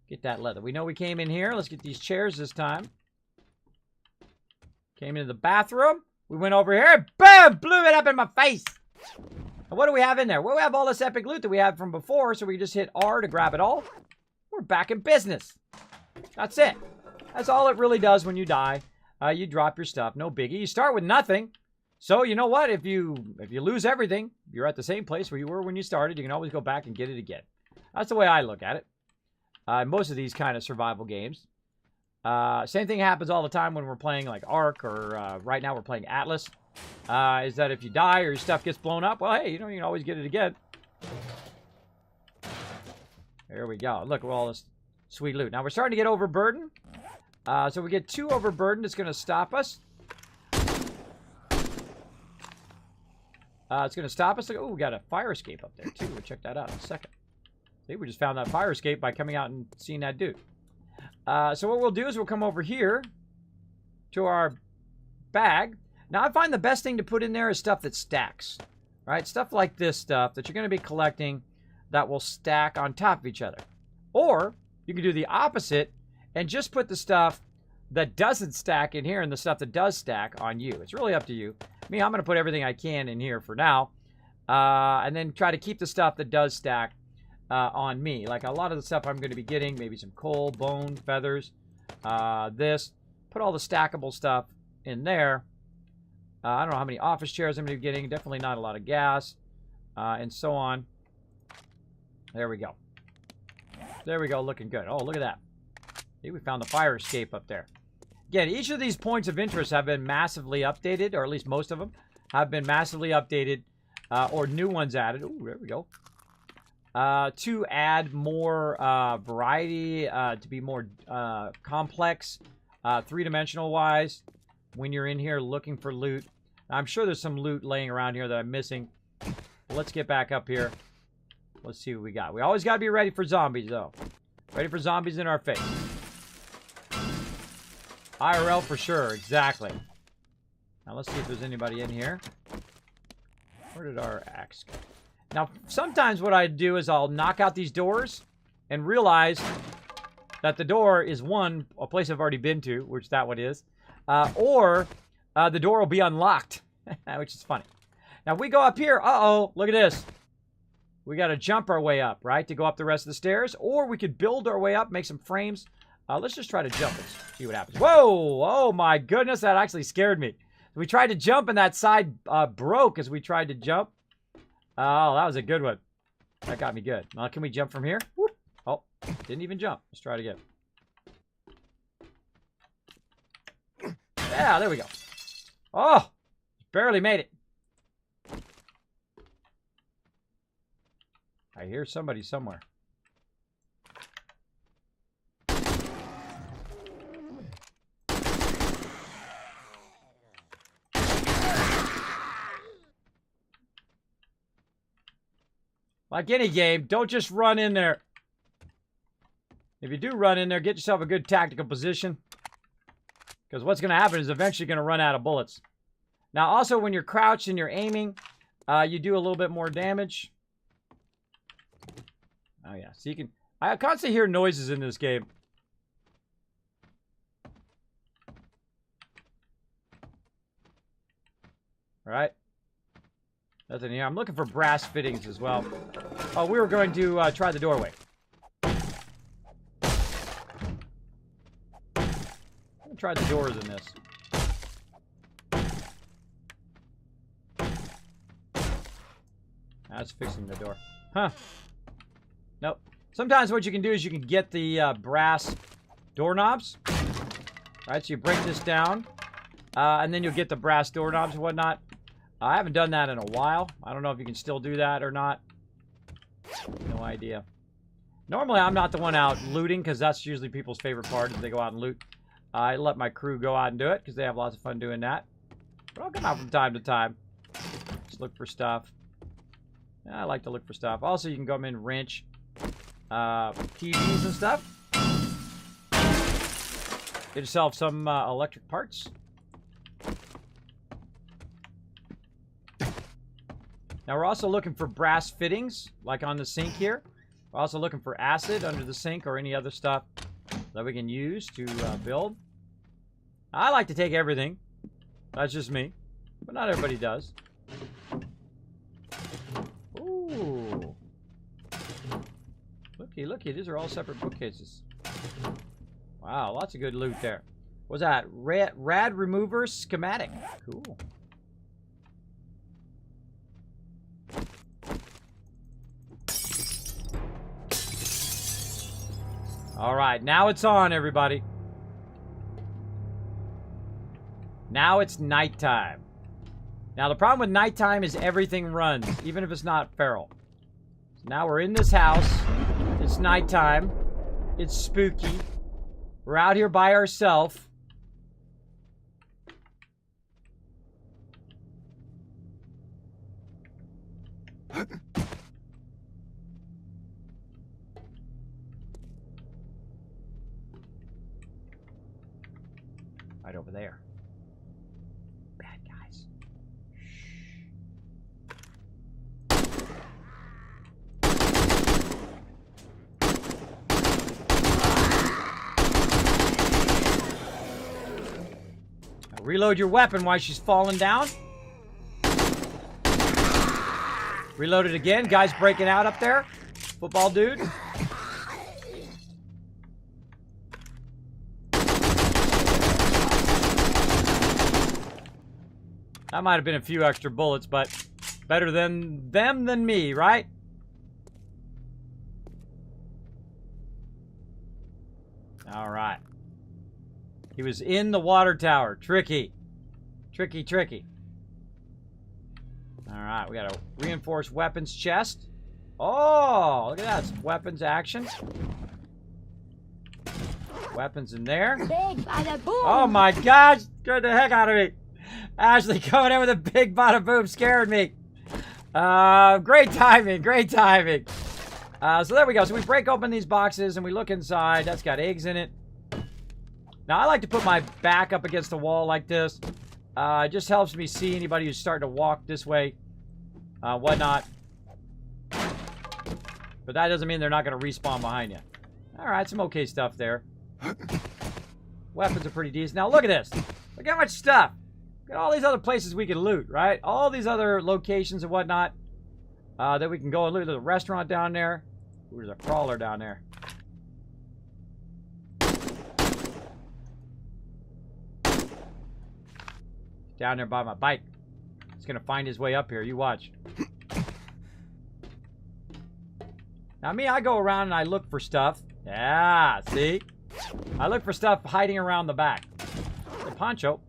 Get that leather. We know we came in here. Let's get these chairs this time. Came into the bathroom. We went over here. Boom! Blew it up in my face. And what do we have in there? Well, we have all this epic loot that we had from before, so we just hit R to grab it all. We're back in business. That's it. That's all it really does when you die. You drop your stuff. No biggie. You start with nothing. So, you know what? If you lose everything, you're at the same place where you were when you started. You can always go back and get it again. That's the way I look at it. Most of these kind of survival games. Same thing happens all the time when we're playing like Ark or right now we're playing Atlas. Is that if you die or your stuff gets blown up, well, hey, you know, you can always get it again. There we go. Look at all this sweet loot. Now we're starting to get overburdened. So we get too overburdened, it's going to stop us. It's going to stop us. Oh, we got a fire escape up there, too. We'll check that out in a second. See, we just found that fire escape by coming out and seeing that dude. So what we'll do is we'll come over here to our bag. Now, I find the best thing to put in there is stuff that stacks, right? Stuff like this stuff that you're going to be collecting that will stack on top of each other. Or you can do the opposite and just put the stuff that doesn't stack in here and the stuff that does stack on you. It's really up to you. Me, I'm going to put everything I can in here for now. And then try to keep the stuff that does stack on me. Like a lot of the stuff I'm going to be getting, maybe some coal, bone, feathers, this. Put all the stackable stuff in there. I don't know how many office chairs I'm going to be getting. Definitely not a lot of gas. And so on. There we go. There we go. Looking good. Oh, look at that. See, we found the fire escape up there. Again, each of these points of interest have been massively updated, or at least most of them have been massively updated, or new ones added. Ooh, there we go. To add more variety, to be more complex, three-dimensional wise, when you're in here looking for loot. I'm sure there's some loot laying around here that I'm missing. Let's get back up here. Let's see what we got. We always got to be ready for zombies, though. Ready for zombies in our face. IRL for sure, exactly. Now let's see if there's anybody in here. Where did our axe go? Now, sometimes what I do is I'll knock out these doors and realize that the door is a place I've already been to, which that one is, or the door will be unlocked, which is funny. Now, if we go up here, look at this. We got to jump our way up, right, to go up the rest of the stairs, or we could build our way up, make some frames Let's just try to jump. Let's see what happens. Whoa! Oh my goodness, that actually scared me. We tried to jump and that side broke as we tried to jump. Oh, that was a good one. That got me good. Can we jump from here? Whoop. Oh, didn't even jump. Let's try it again. Yeah, there we go. Oh, barely made it. I hear somebody somewhere. Like any game, don't just run in there. If you do run in there, get yourself a good tactical position. Because what's going to happen is eventually going to run out of bullets. Now, also, when you're crouched and you're aiming, you do a little bit more damage. Oh, yeah. So you can... I constantly hear noises in this game. All right. Nothing here. I'm looking for brass fittings as well. Oh, we were going to try the doorway. I'm going to try the doors in this. That's fixing the door. Huh. Nope. Sometimes what you can do is you can get the brass doorknobs. Right, so you break this down. And then you'll get the brass doorknobs and whatnot. I haven't done that in a while. I don't know if you can still do that or not. No idea. Normally, I'm not the one out looting because that's usually people's favorite part is they go out and loot. I let my crew go out and do it because they have lots of fun doing that. But I'll come out from time to time. Just look for stuff. I like to look for stuff. Also, you can come in and wrench TVs and stuff. Get yourself some electric parts. Now, we're also looking for brass fittings, like on the sink here. We're also looking for acid under the sink or any other stuff that we can use to build. I like to take everything. That's just me. But not everybody does. Ooh. Looky, looky. These are all separate bookcases. Wow, lots of good loot there. What's that? Rad remover schematic. Cool. All right, now it's on, everybody. Now it's nighttime. Now, the problem with nighttime is everything runs, even if it's not feral. So now we're in this house. It's nighttime. It's spooky. We're out here by ourselves. Right over there. Bad guys. Now reload your weapon while she's falling down. Reload it again. Guy's breaking out up there. Football dude. That might have been a few extra bullets, but better than them than me, right? All right. He was in the water tower. Tricky. Tricky, tricky. All right, we got a reinforced weapons chest. Oh, look at that. Some weapons action. Weapons in there. Oh my gosh. Scared the heck out of me. Ashley coming in with a big bada boom scared me. Great timing, great timing. So there we go. So we break open these boxes and we look inside. That's got eggs in it. Now I like to put my back up against the wall like this. It just helps me see anybody who's starting to walk this way, whatnot. But that doesn't mean they're not going to respawn behind you. All right, some okay stuff there. Weapons are pretty decent. Now look at this. Look how much stuff. Look at all these other places we can loot, right? All these other locations and whatnot that we can go and loot. There's a restaurant down there. Ooh, there's a crawler down there. Down there by my bike. He's going to find his way up here. You watch. Now, me, I go around and I look for stuff. Yeah, see? I look for stuff hiding around the back. The poncho.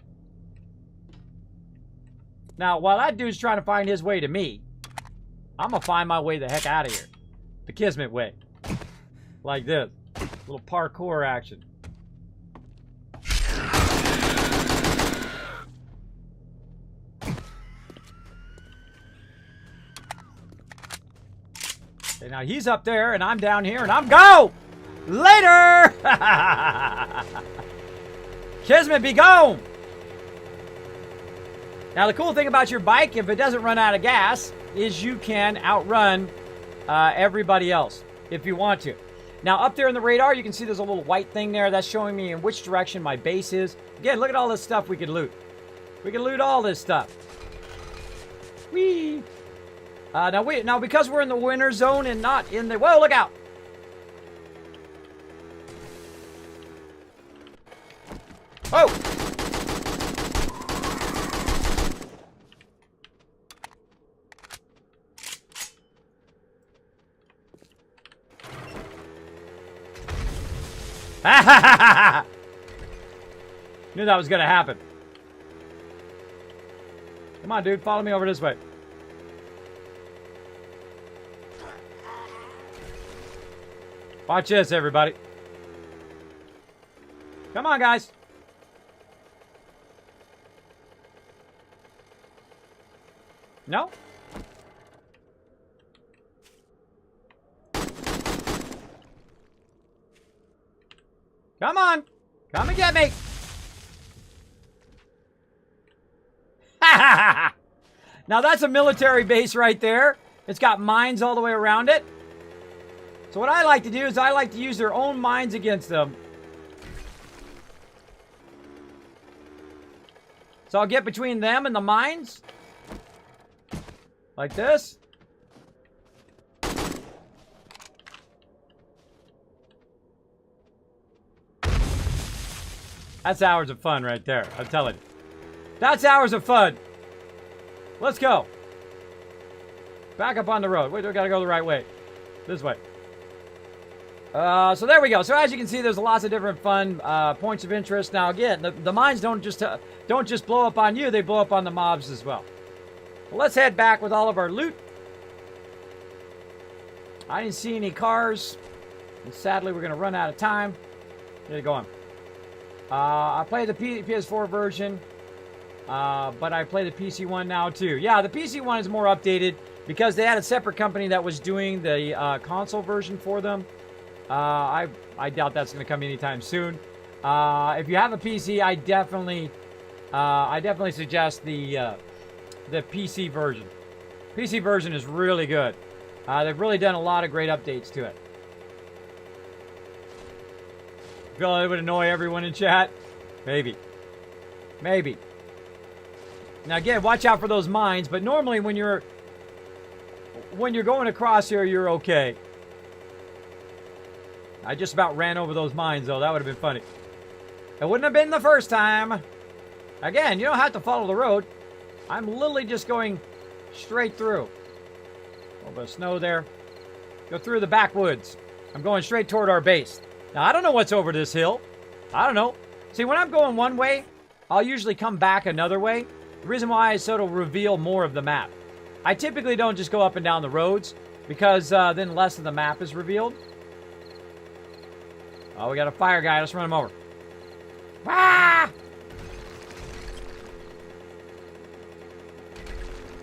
Now, while that dude's trying to find his way to me, I'm going to find my way the heck out of here. The Kismet way. Like this. Little parkour action. Okay, now he's up there and I'm down here and I'm go! Later! Kismet, be gone! Now the cool thing about your bike, if it doesn't run out of gas, is you can outrun everybody else if you want to. Now up there in the radar, you can see there's a little white thing there that's showing me in which direction my base is. Again, look at all this stuff we could loot. We can loot all this stuff. Whee! Now because we're in the winter zone and not in the... Whoa, look out! Whoa! Knew that was going to happen. Come on, dude. Follow me over this way. Watch this, everybody. Come on, guys. No? Come on. Come and get me. Now that's a military base right there. It's got mines all the way around it. So what I like to do is I like to use their own mines against them. So I'll get between them and the mines. Like this. That's hours of fun right there. I'm telling you. That's hours of fun. Let's go. Back up on the road. Wait, we gotta go the right way. This way. So there we go. So as you can see, there's lots of different fun points of interest. Now again, the mines don't just blow up on you; they blow up on the mobs as well. Well, let's head back with all of our loot. I didn't see any cars, and sadly, we're gonna run out of time. Here you go on. I played the PS4 version, but I play the PC one now too. Yeah, the PC one is more updated because they had a separate company that was doing the console version for them. I doubt that's going to come anytime soon. If you have a PC, I definitely suggest the PC version. PC version is really good. They've really done a lot of great updates to it. Feel like it would annoy everyone in chat? Maybe. Maybe. Now again, watch out for those mines, but normally when you're going across here, you're okay. I just about ran over those mines, though. That would have been funny. It wouldn't have been the first time. Again, you don't have to follow the road. I'm literally just going straight through. A little bit of snow there. Go through the backwoods. I'm going straight toward our base. Now, I don't know what's over this hill. I don't know. See, when I'm going one way, I'll usually come back another way. The reason why is so it'll reveal more of the map. I typically don't just go up and down the roads because then less of the map is revealed. Oh, we got a fire guy. Let's run him over. Ah!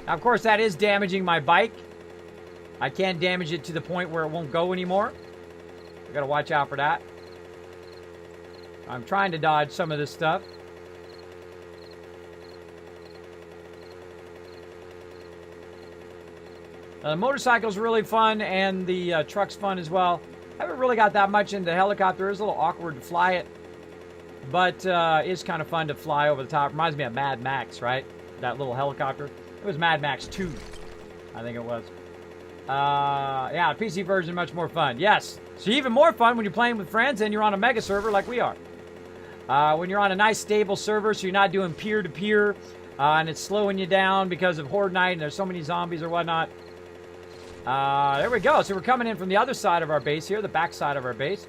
Now, of course, that is damaging my bike. I can't damage it to the point where it won't go anymore. We gotta watch out for that. I'm trying to dodge some of this stuff. The motorcycle's really fun, and the truck's fun as well. I haven't really got that much into the helicopter. It's a little awkward to fly it, but it's kind of fun to fly over the top. Reminds me of Mad Max, right? That little helicopter. It was Mad Max 2, I think it was. Yeah, PC version much more fun. Yes, it's even more fun when you're playing with friends and you're on a mega server like we are. When you're on a nice stable server, so you're not doing peer-to-peer and it's slowing you down because of Horde Night and there's so many zombies or whatnot. There we go. So we're coming in from the other side of our base here, the back side of our base.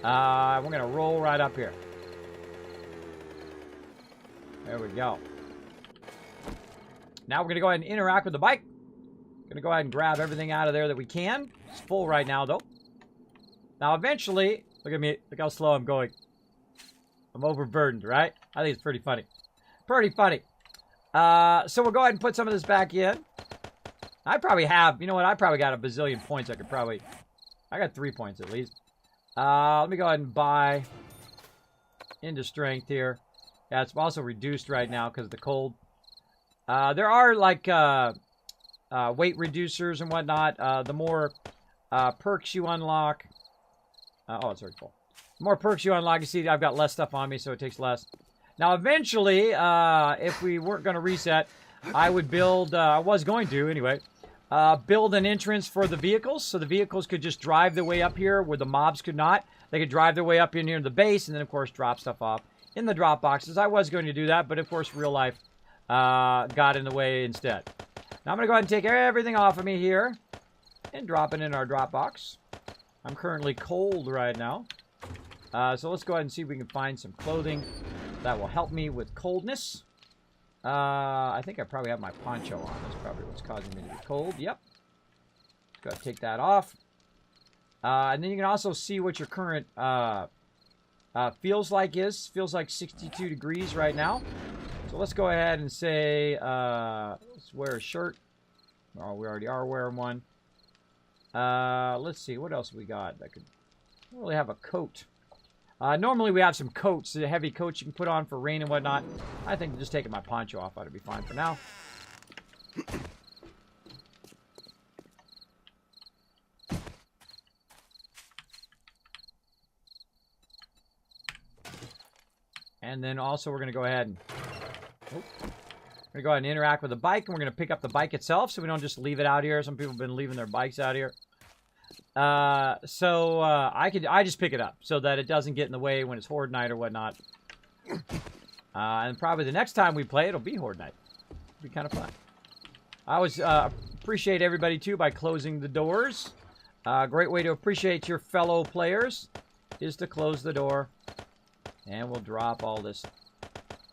We're going to roll right up here. There we go. Now we're going to go ahead and interact with the bike. Going to go ahead and grab everything out of there that we can. It's full right now, though. Now, eventually, look at me. Look how slow I'm going. I'm overburdened, right? I think it's pretty funny. Pretty funny. So we'll go ahead and put some of this back in. I probably have, you know what? I probably got a bazillion points. I got 3 points at least. Let me go ahead and buy into strength here. Yeah, it's also reduced right now because of the cold. There are like weight reducers and whatnot. The more perks you unlock. Oh, it's already full. The more perks you unlock, you see I've got less stuff on me, so it takes less. Now, eventually, if we weren't going to reset, I would build, I was going to anyway, build an entrance for the vehicles, so the vehicles could just drive their way up here where the mobs could not. They could drive their way up in here to the base, and then, of course, drop stuff off in the drop boxes. I was going to do that, but, of course, real life got in the way instead. Now, I'm going to go ahead and take everything off of me here and drop it in our drop box. I'm currently cold right now. So let's go ahead and see if we can find some clothing that will help me with coldness. I think I probably have my poncho on. That's probably what's causing me to be cold. Yep. Let's go ahead and take that off. And then you can also see what your current feels like is. Feels like 62 degrees right now. So let's go ahead and say, let's wear a shirt. Oh, we already are wearing one. Let's see, what else we got? I don't really have a coat. Normally we have some coats, the heavy coats you can put on for rain and whatnot. I think just taking my poncho off ought to be fine for now. And then also we're going to go ahead and interact with the bike, and we're going to pick up the bike itself so we don't just leave it out here. Some people have been leaving their bikes out here. I just pick it up so that it doesn't get in the way when it's Horde Night or whatnot. And probably the next time we play, it'll be Horde Night. It'll be kind of fun. I always appreciate everybody, too, by closing the doors. Great way to appreciate your fellow players is to close the door. And we'll drop all this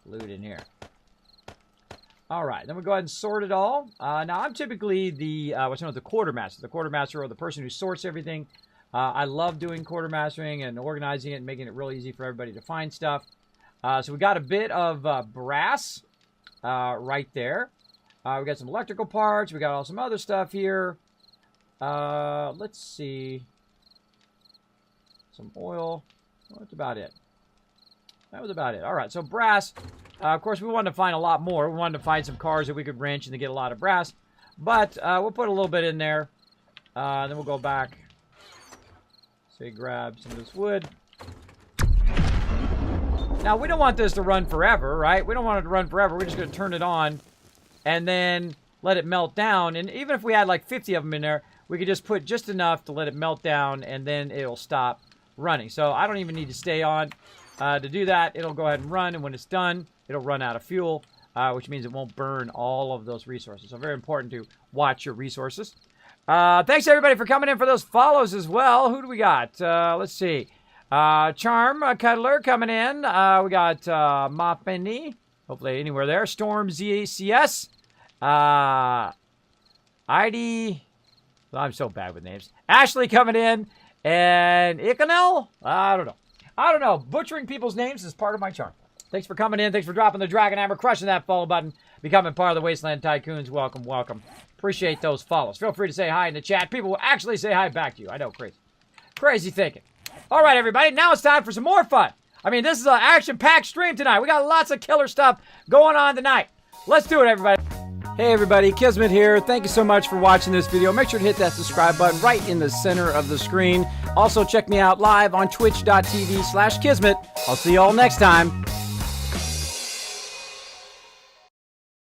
loot in here. All right, then we'll go ahead and sort it all. Now, I'm typically the, what's known as the quartermaster. The quartermaster, or the person who sorts everything. I love doing quartermastering and organizing it and making it real easy for everybody to find stuff. So we got a bit of brass right there. We got some electrical parts. We got all some other stuff here. Let's see. Some oil. Well, that's about it. That was about it. All right, so brass. Of course, we wanted to find a lot more. We wanted to find some cars that we could wrench and to get a lot of brass. But we'll put a little bit in there. Then we'll go back. Say grab some of this wood. Now, we don't want this to run forever, right? We don't want it to run forever. We're just going to turn it on and then let it melt down. And even if we had like 50 of them in there, we could just put just enough to let it melt down, and then it'll stop running. So I don't even need to stay on. To do that, it'll go ahead and run, and when it's done, it'll run out of fuel, which means it won't burn all of those resources. So very important to watch your resources. Thanks, everybody, for coming in for those follows as well. Who do we got? Let's see. Charm Cuddler coming in. We got Moppenny. Hopefully anywhere there. Storm ZCS. ID. Well, I'm so bad with names. Ashley coming in. And Iconel? I don't know. Butchering people's names is part of my charm. Thanks for coming in. Thanks for dropping the Dragon Hammer, crushing that follow button, becoming part of the Wasteland Tycoons. Welcome, welcome. Appreciate those follows. Feel free to say hi in the chat. People will actually say hi back to you. I know, crazy. Crazy thinking. All right, everybody. Now it's time for some more fun. I mean, this is an action-packed stream tonight. We got lots of killer stuff going on tonight. Let's do it, everybody. Hey everybody, Kismet here. Thank you so much for watching this video. Make sure to hit that subscribe button right in the center of the screen. Also check me out live on twitch.tv/Kismet. I'll see you all next time.